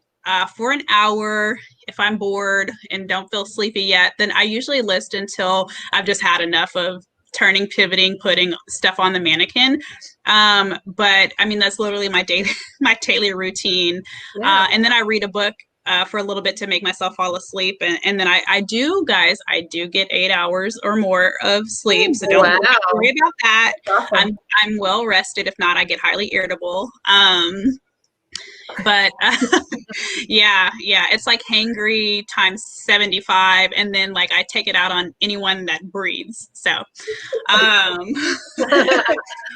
for an hour. If I'm bored and don't feel sleepy yet, then I usually list until I've just had enough of turning, pivoting, putting stuff on the mannequin. But I mean, that's literally my daily routine. Yeah. And then I read a book for a little bit to make myself fall asleep. And then I do get 8 hours or more of sleep. So don't worry about that. Awesome. I'm well rested. If not, I get highly irritable. But yeah, it's like hangry times 75, and then like I take it out on anyone that breathes. So,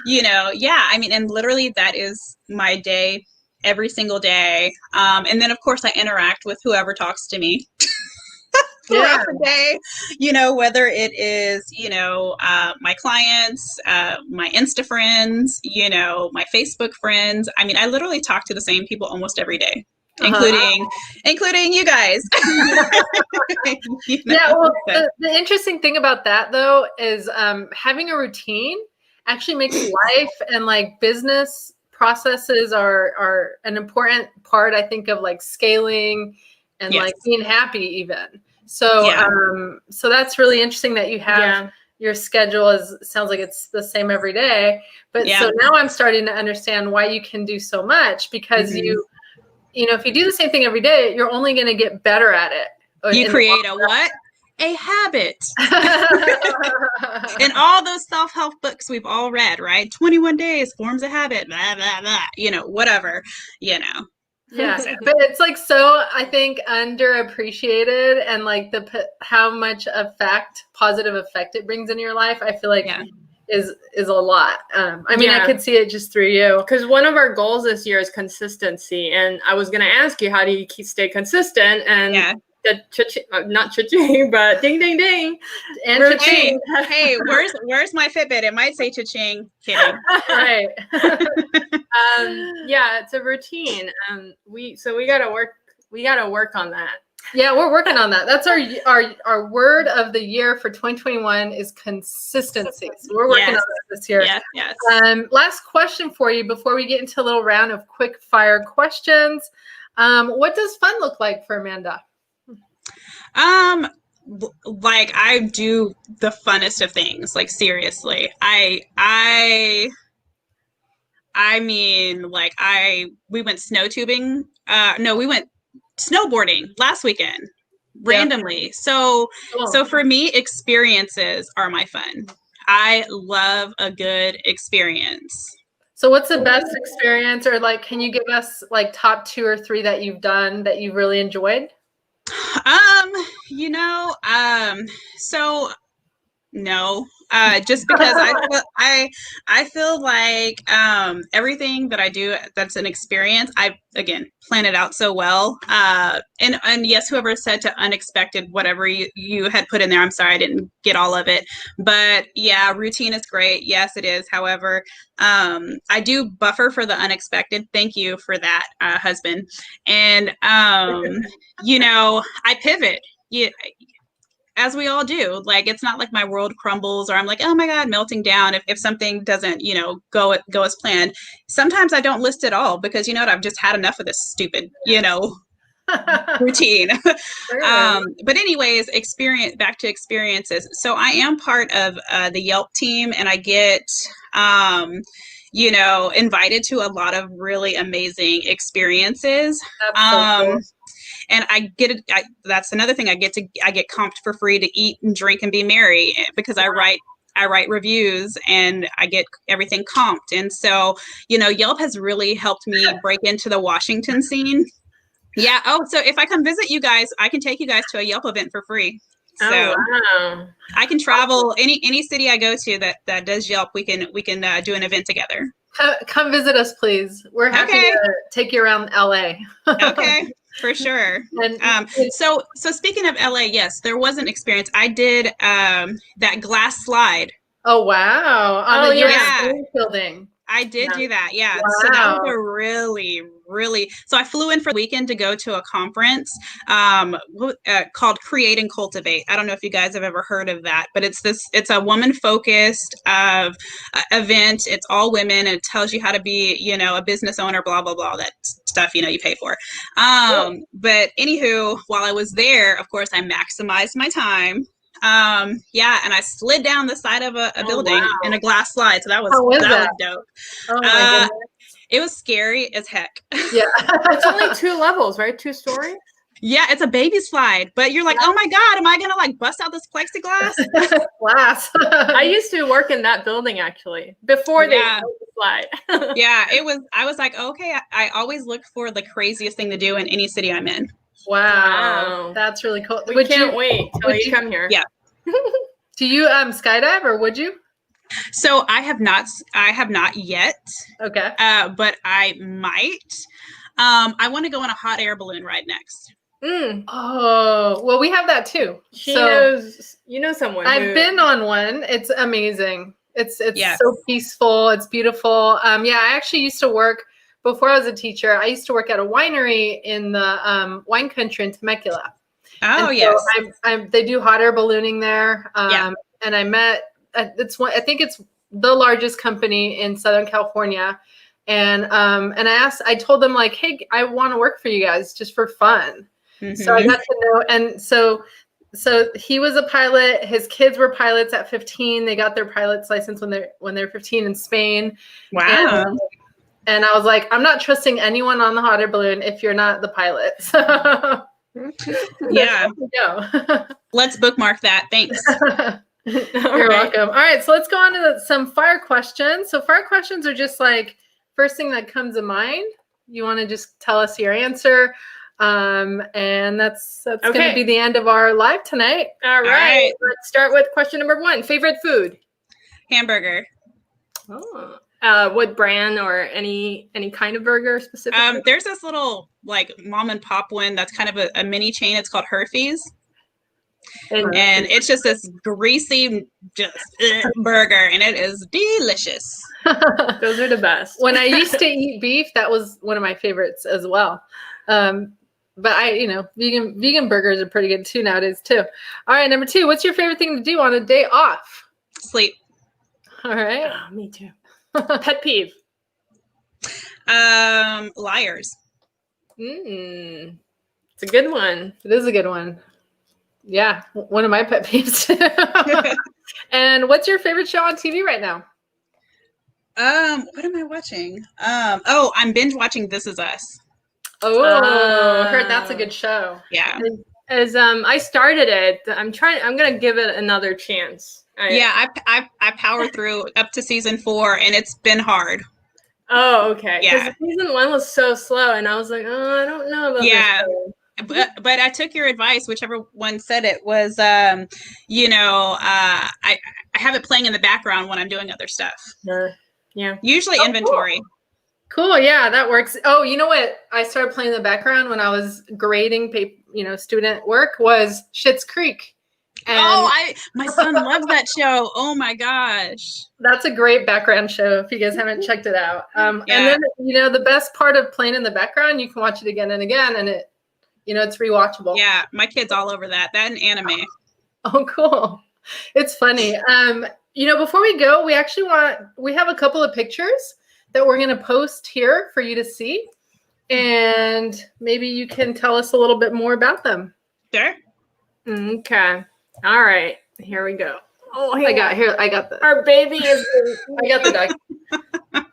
yeah, I mean, and literally that is my day every single day. And then of course I interact with whoever talks to me. Throughout the day, whether it is, my clients, my Insta friends, my Facebook friends. I mean, I literally talk to the same people almost every day, including you guys. Yeah, well, the interesting thing about that, though, is having a routine actually makes life and like business processes are an important part, I think, of like scaling and like being happy even. So, so that's really interesting that you have your schedule sounds like it's the same every day. But so now I'm starting to understand why you can do so much, because if you do the same thing every day, you're only going to get better at it. You create a what? A habit. And all those self-help books we've all read, right? 21 days forms a habit, blah, blah, blah, whatever, Yeah, but it's like so, I think, underappreciated, and like how much positive effect it brings in your life, I feel like is a lot. I mean, I could see it just through you. Because one of our goals this year is consistency, and I was going to ask you, how do you stay consistent? And not cha-ching, but ding, ding, ding, and cha-ching. Hey, where's my Fitbit? It might say cha-ching. Kidding. Right. Yeah, it's a routine. We gotta work on that. Yeah, we're working on that. That's our word of the year for 2021 is consistency. So we're working on that this year. Yes. Last question for you before we get into a little round of quick fire questions. What does fun look like for Amanda? Like I do the funnest of things, like seriously. I mean, like we went snow tubing. We went snowboarding last weekend randomly. So for me, experiences are my fun. I love a good experience. So what's the best experience, or like, can you give us like top 2 or 3 that you've done that you've really enjoyed? So no, just because I feel like everything that I do that's an experience, I again plan it out so well. And yes, whoever said to unexpected, whatever you had put in there, I'm sorry I didn't get all of it. But yeah, routine is great. Yes, it is. However, I do buffer for the unexpected. Thank you for that, husband. And I pivot. As we all do. Like, it's not like my world crumbles or I'm like, oh my God, melting down if something doesn't, go as planned. Sometimes I don't list at all because you know what, I've just had enough of this stupid, routine. Sure. But anyways, back to experiences. So I am part of the Yelp team, and I get, invited to a lot of really amazing experiences. That's so cool. And I get it. That's another thing. I get comped for free to eat and drink and be merry because I write reviews and I get everything comped. And so, Yelp has really helped me break into the Washington scene. Yeah. Oh, so if I come visit you guys, I can take you guys to a Yelp event for free. So wow. I can travel any city I go to that does Yelp. We can do an event together. Come visit us, please. We're happy to take you around LA. Okay. For sure. And so speaking of LA, yes, there was an experience. I did that glass slide. Oh wow! On the yeah. building. I did do that. Yeah. Wow. So that was a really, really, so I flew in for the weekend to go to a conference called Create and Cultivate. I don't know if you guys have ever heard of that, but it's a woman focused event. It's all women and it tells you how to be, a business owner, blah, blah, blah, that stuff, you pay for. But anywho, while I was there, of course, I maximized my time. And I slid down the side of a building in a glass slide. So that was dope. Oh my goodness. It was scary as heck. Yeah. It's only 2 levels, right? 2 stories? Yeah, it's a baby slide, but you're like, oh my God, am I gonna bust out this plexiglass? Glass. I used to work in that building actually before they slide. Yeah, I was like, okay, I always look for the craziest thing to do in any city I'm in. Wow. That's really cool. We can't wait till you come here. Yeah. Do you skydive or would you? So I have not yet. Okay. But I might. I want to go on a hot air balloon ride next. Oh, well, we have that too. She knows, someone. I've been on one. It's amazing. It's so peaceful. It's beautiful. I actually used to work before I was a teacher. I used to work at a winery in the wine country in Temecula. Oh, and yes. So they do hot air ballooning there. And I met. I think it's the largest company in Southern California. And I told them like, hey, I want to work for you guys just for fun. Mm-hmm. So I got to know. And so he was a pilot. His kids were pilots at 15. They got their pilot's license when they're 15 in Spain. Wow. And I was like, I'm not trusting anyone on the hot air balloon if you're not the pilot. So yeah. Let's bookmark that. Thanks. You're welcome. All right. So let's go on to some fire questions. So fire questions are just like first thing that comes to mind. You want to just tell us your answer. And that's going to be the end of our live tonight. All right. Let's start with question number 1. Favorite food? Hamburger. Oh. What brand or any kind of burger specifically? There's this little like mom and pop one that's kind of a mini chain. It's called Herfy's. And it's just this greasy burger, and it is delicious. Those are the best. When I used to eat beef, that was one of my favorites as well. But vegan burgers are pretty good too nowadays too. All right, number 2, what's your favorite thing to do on a day off? Sleep. All right. Oh, me too. Pet peeve. Liars. It's a good one. It is a good one. Yeah, one of my pet peeves. And what's your favorite show on TV right now? What am I watching? I'm binge watching This Is Us. Oh, I heard that's a good show. Yeah. As I started it, I'm gonna give it another chance. I powered through up to season 4, and it's been hard. Oh, okay. Yeah. Season 1 was so slow, and I was like, I don't know about this. But I took your advice, whichever one said it was, I have it playing in the background when I'm doing other stuff. Yeah. Usually inventory. Cool. Yeah, that works. Oh, you know what? I started playing in the background when I was grading, student work was Schitt's Creek. And my son loves that show. Oh my gosh. That's a great background show if you guys haven't checked it out. And then, the best part of playing in the background, you can watch it again and again, and it's rewatchable. Yeah, my kid's all over that and anime. Oh, cool. It's funny. Before we go, we have a couple of pictures that we're going to post here for you to see. and maybe you can tell us a little bit more about them. Sure. Okay. All right. Here we go. Oh, I got the our baby is. I got the duck.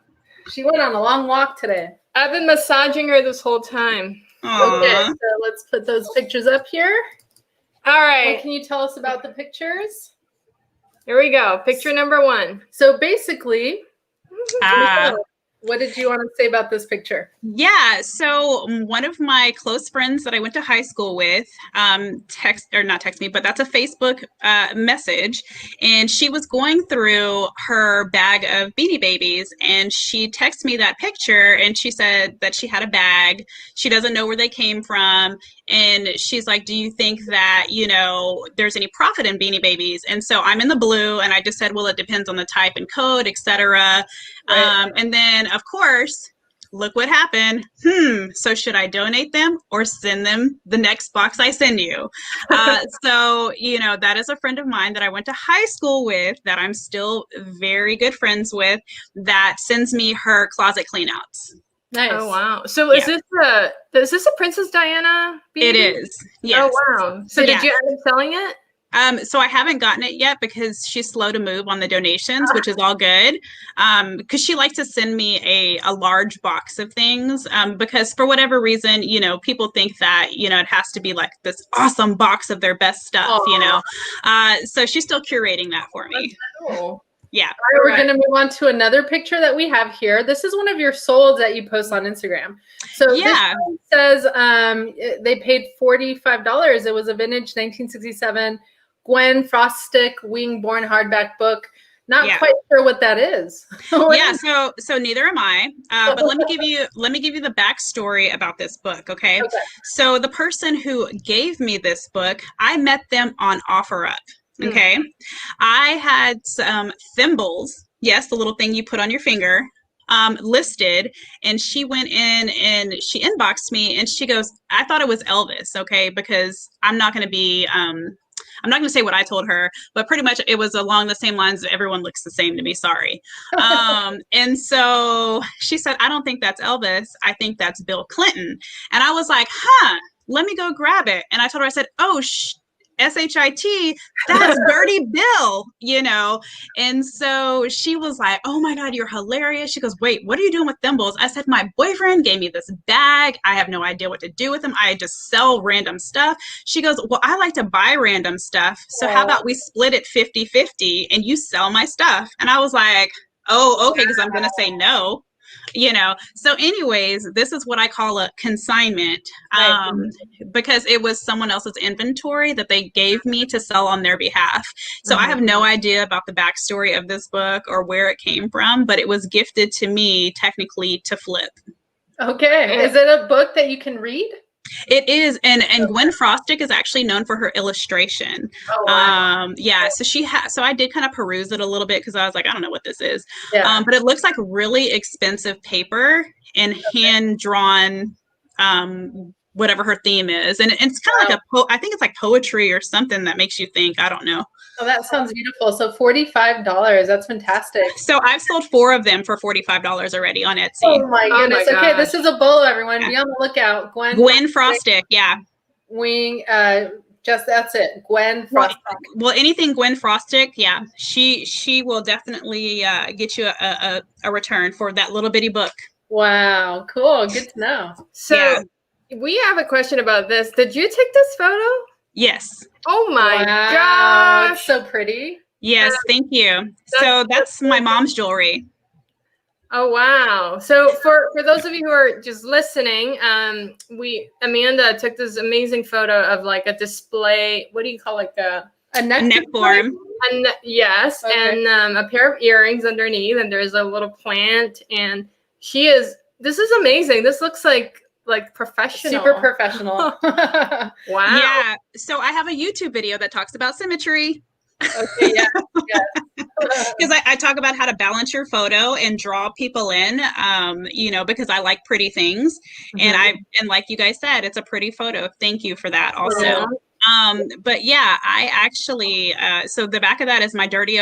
She went on a long walk today. I've been massaging her this whole time. Okay, so let's put those pictures up here. All right. What can you tell us about the pictures? Here we go. Picture number 1. So basically, what did you want to say about this picture? Yeah, so one of my close friends that I went to high school with not text me, but that's a Facebook message. And she was going through her bag of Beanie Babies, and she texted me that picture, and she said that she had a bag. She doesn't know where they came from. And she's like, do you think that, there's any profit in Beanie Babies? And so I'm in the blue, and I just said, well, it depends on the type and code, etc. Right. And then, of course, look what happened. So should I donate them or send them the next box I send you? So, that is a friend of mine that I went to high school with, that I'm still very good friends with, that sends me her closet cleanouts. Nice. Oh, wow. So is this a Princess Diana Beanie? It is. Yes. Oh, wow. So did you end up selling it? So I haven't gotten it yet because she's slow to move on the donations, which is all good. Because she likes to send me a large box of things. Because for whatever reason, people think that, it has to be like this awesome box of their best stuff, So she's still curating that for me. That's cool. Yeah. All right, we're going to move on to another picture that we have here. This is one of your solds that you post on Instagram. So this one says they paid $45. It was a vintage 1967 Gwen Frostic Wing-born hardback book. Not quite sure what that is. So neither am I. But let me give you the backstory about this book, okay? So the person who gave me this book, I met them on OfferUp. Okay. I had some thimbles. Yes, the little thing you put on your finger, listed. And she went in and she inboxed me and she goes, I thought it was Elvis. Okay. Because I'm not going to say what I told her, but pretty much it was along the same lines of everyone looks the same to me. Sorry. And so she said, I don't think that's Elvis. I think that's Bill Clinton. And I was like, let me go grab it. And I told her, I said, oh, SHIT, that's Dirty Bill, And so she was like, oh my God, you're hilarious. She goes, wait, what are you doing with thimbles? I said, my boyfriend gave me this bag. I have no idea what to do with them. I just sell random stuff. She goes, well, I like to buy random stuff. So how about we split it 50-50 and you sell my stuff? And I was like, oh, okay, because I'm going to say no. So anyways, this is what I call a consignment, because it was someone else's inventory that they gave me to sell on their behalf. So I have no idea about the backstory of this book or where it came from, but it was gifted to me technically to flip. Okay. Is it a book that you can read? It is, and Gwen Frostic is actually known for her illustration. Oh, wow. So I did kind of peruse it a little bit because I was like, I don't know what this is. But it looks like really expensive paper and hand drawn, whatever her theme is, and it's kind of like I think it's like poetry or something that makes you think. I don't know. Oh, that sounds beautiful. So $45. That's fantastic. So I've sold 4 of them for $45 already on Etsy. Oh my goodness. Okay, this is a bolo, everyone. Be on the lookout. Gwen Frostic, Wing, that's it. Gwen Frostic. Well, anything Gwen Frostic, she will definitely get you a return for that little bitty book. Wow, cool. Good to know. So we have a question about this. Did you take this photo? Yes. Oh my gosh. So pretty. Yes, thank you. So that's my mom's jewelry. Oh, wow. So for those of you who are just listening, Amanda took this amazing photo of like a display. What do you call like a neck form? Yes. Okay. And a pair of earrings underneath, and there's a little plant, and this is amazing. This looks like professional. Super professional. Wow. Yeah. So I have a YouTube video that talks about symmetry. Okay, yeah. Because I talk about how to balance your photo and draw people in, because I like pretty things. And like you guys said, it's a pretty photo. Thank you for that also. But yeah, I actually, so the back of that is my dirty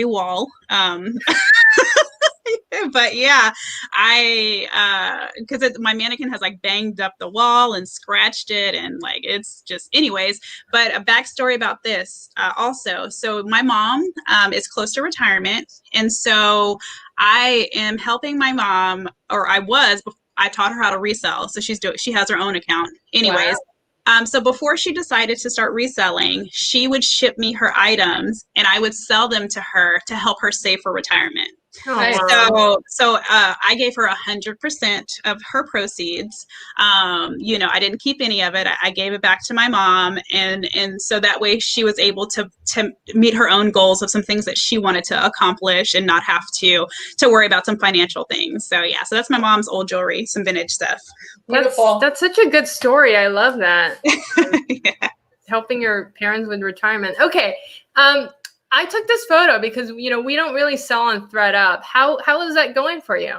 wall. But yeah, because my mannequin has like banged up the wall and scratched it, and like it's just, anyways. But a backstory about this also. So my mom is close to retirement, and so I am helping my mom, or I taught her how to resell, so she has her own account, anyways. Wow. So before she decided to start reselling, she would ship me her items, and I would sell them to her to help her save for retirement. Oh, So I gave her 100% of her proceeds. I didn't keep any of it. I gave it back to my mom, and so that way she was able to meet her own goals of some things that she wanted to accomplish and not have to worry about some financial things. So yeah, so that's my mom's old jewelry, some vintage stuff. That's such a good story. I love that. Yeah. Helping your parents with retirement. Okay. I took this photo because, we don't really sell on ThreadUp. How is that going for you?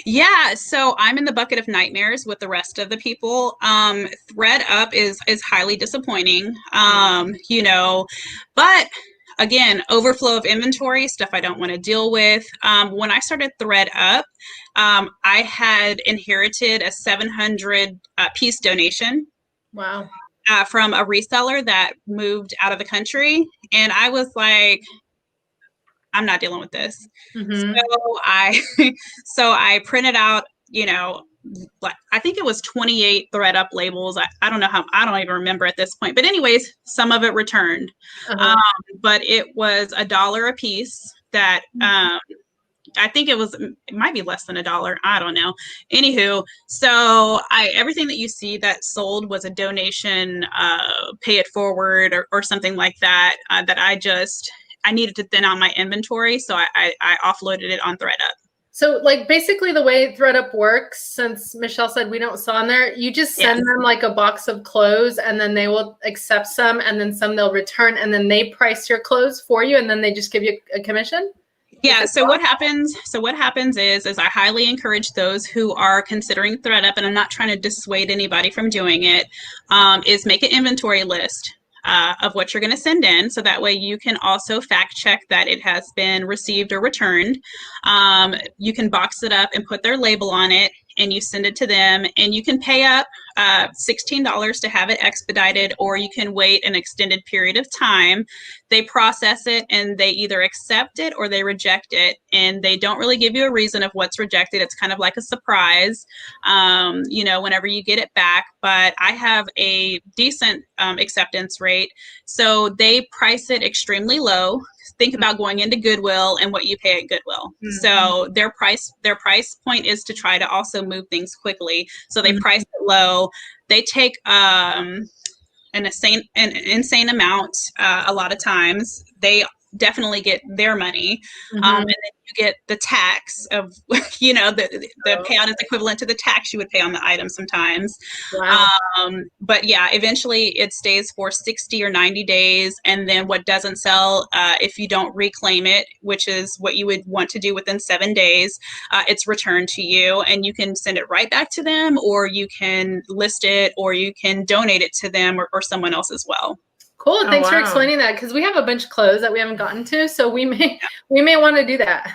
Yeah, so I'm in the bucket of nightmares with the rest of the people. ThreadUp is highly disappointing, but again, overflow of inventory, stuff I don't want to deal with. When I started ThreadUp, I had inherited a 700 piece donation. Wow. From a reseller that moved out of the country. And I was like, I'm not dealing with this. Mm-hmm. So I printed out, I think it was 28 ThreadUp labels. I don't know I don't even remember at this point. But anyways, some of it returned. Uh-huh. But it was $1 a piece that I think it might be less than $1. I don't know. Anywho, so everything that you see that sold was a donation, pay it forward or something like that, that I needed to thin out my inventory. So I offloaded it on ThreadUp. So like basically the way ThreadUp works, since Michelle said we don't sell on there, you just send them like a box of clothes and then they will accept some and then some they'll return and then they price your clothes for you and then they just give you a commission? Yeah. So what happens is I highly encourage those who are considering ThreadUp, and I'm not trying to dissuade anybody from doing it, is make an inventory list of what you're going to send in. So that way you can also fact check that it has been received or returned. You can box it up and put their label on it and you send it to them, and you can pay up $16 to have it expedited, or you can wait an extended period of time. They process it and they either accept it or they reject it, and they don't really give you a reason of what's rejected. It's kind of like a surprise, whenever you get it back. But I have a decent acceptance rate, so they price it extremely low. Think about going into Goodwill and what you pay at Goodwill. Mm-hmm. So their price point is to try to also move things quickly. So they price it low. They take an insane amount a lot of times. They definitely get their money. And then you get the tax of, the payout is equivalent to the tax you would pay on the item sometimes. Wow. But yeah, eventually it stays for 60 or 90 days. And then what doesn't sell, if you don't reclaim it, which is what you would want to do within 7 days, it's returned to you, and you can send it right back to them, or you can list it, or you can donate it to them or someone else as well. Cool. Thanks for explaining that, because we have a bunch of clothes that we haven't gotten to, so we may want to do that.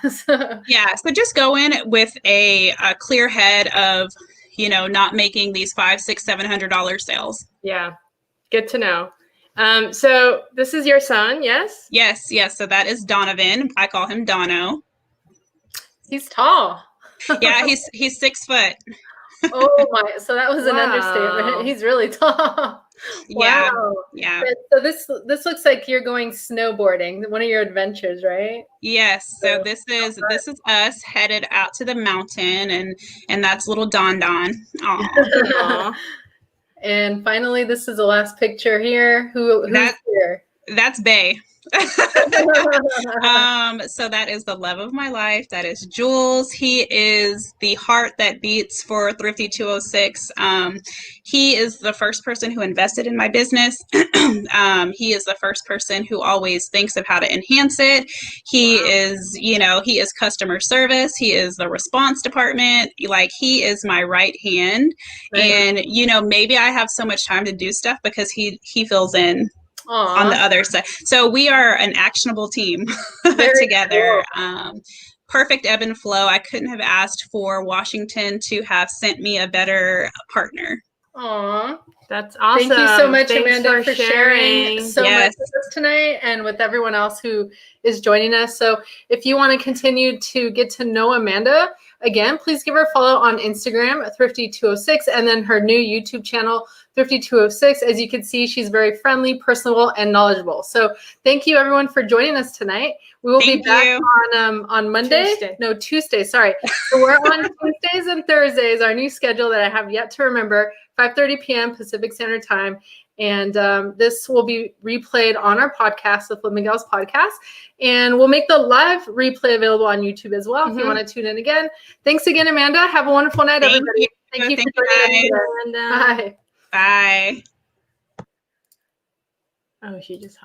Yeah. So just go in with a clear head of, not making these $500, $600, $700 sales. Yeah. Good to know. So this is your son, yes? Yes. So that is Donovan. I call him Dono. He's tall. Yeah, he's 6 foot. Oh my! So that was an understatement. He's really tall. Yeah. Wow. Yeah. So this looks like you're going snowboarding, one of your adventures, right? Yes. So this is us headed out to the mountain, and that's little Don. Aww. And finally, this is the last picture here. Who's here? That's Bay. So that is the love of my life. That is Jules. He is the heart that beats for Thrifty 206. He is the first person who invested in my business. He is the first person who always thinks of how to enhance it. He is, he is customer service. He is the response department. Like, he is my right hand. Right. And, maybe I have so much time to do stuff because he fills in. Aww. On the other side. So we are an actionable team together. Cool. perfect ebb and flow. I couldn't have asked for Washington to have sent me a better partner. Aw. That's awesome. Thank you so much, Thanks Amanda, for sharing so much Yes. with us tonight and with everyone else who is joining us. So if you want to continue to get to know Amanda, again, please give her a follow on Instagram at Thrifty206 and then her new YouTube channel, Thrifty206. As you can see, she's very friendly, personable, and knowledgeable. So thank you, everyone, for joining us tonight. We will be back on Monday. Tuesday. Sorry. So we're on Tuesdays and Thursdays, our new schedule that I have yet to remember, 5:30 p.m. Pacific Standard Time. And this will be replayed on our podcast, the FlippinGals podcast. And we'll make the live replay available on YouTube as well if you want to tune in again. Thanks again, Amanda. Have a wonderful night, everybody. Thank you for joining us. Bye. Bye. Oh, she just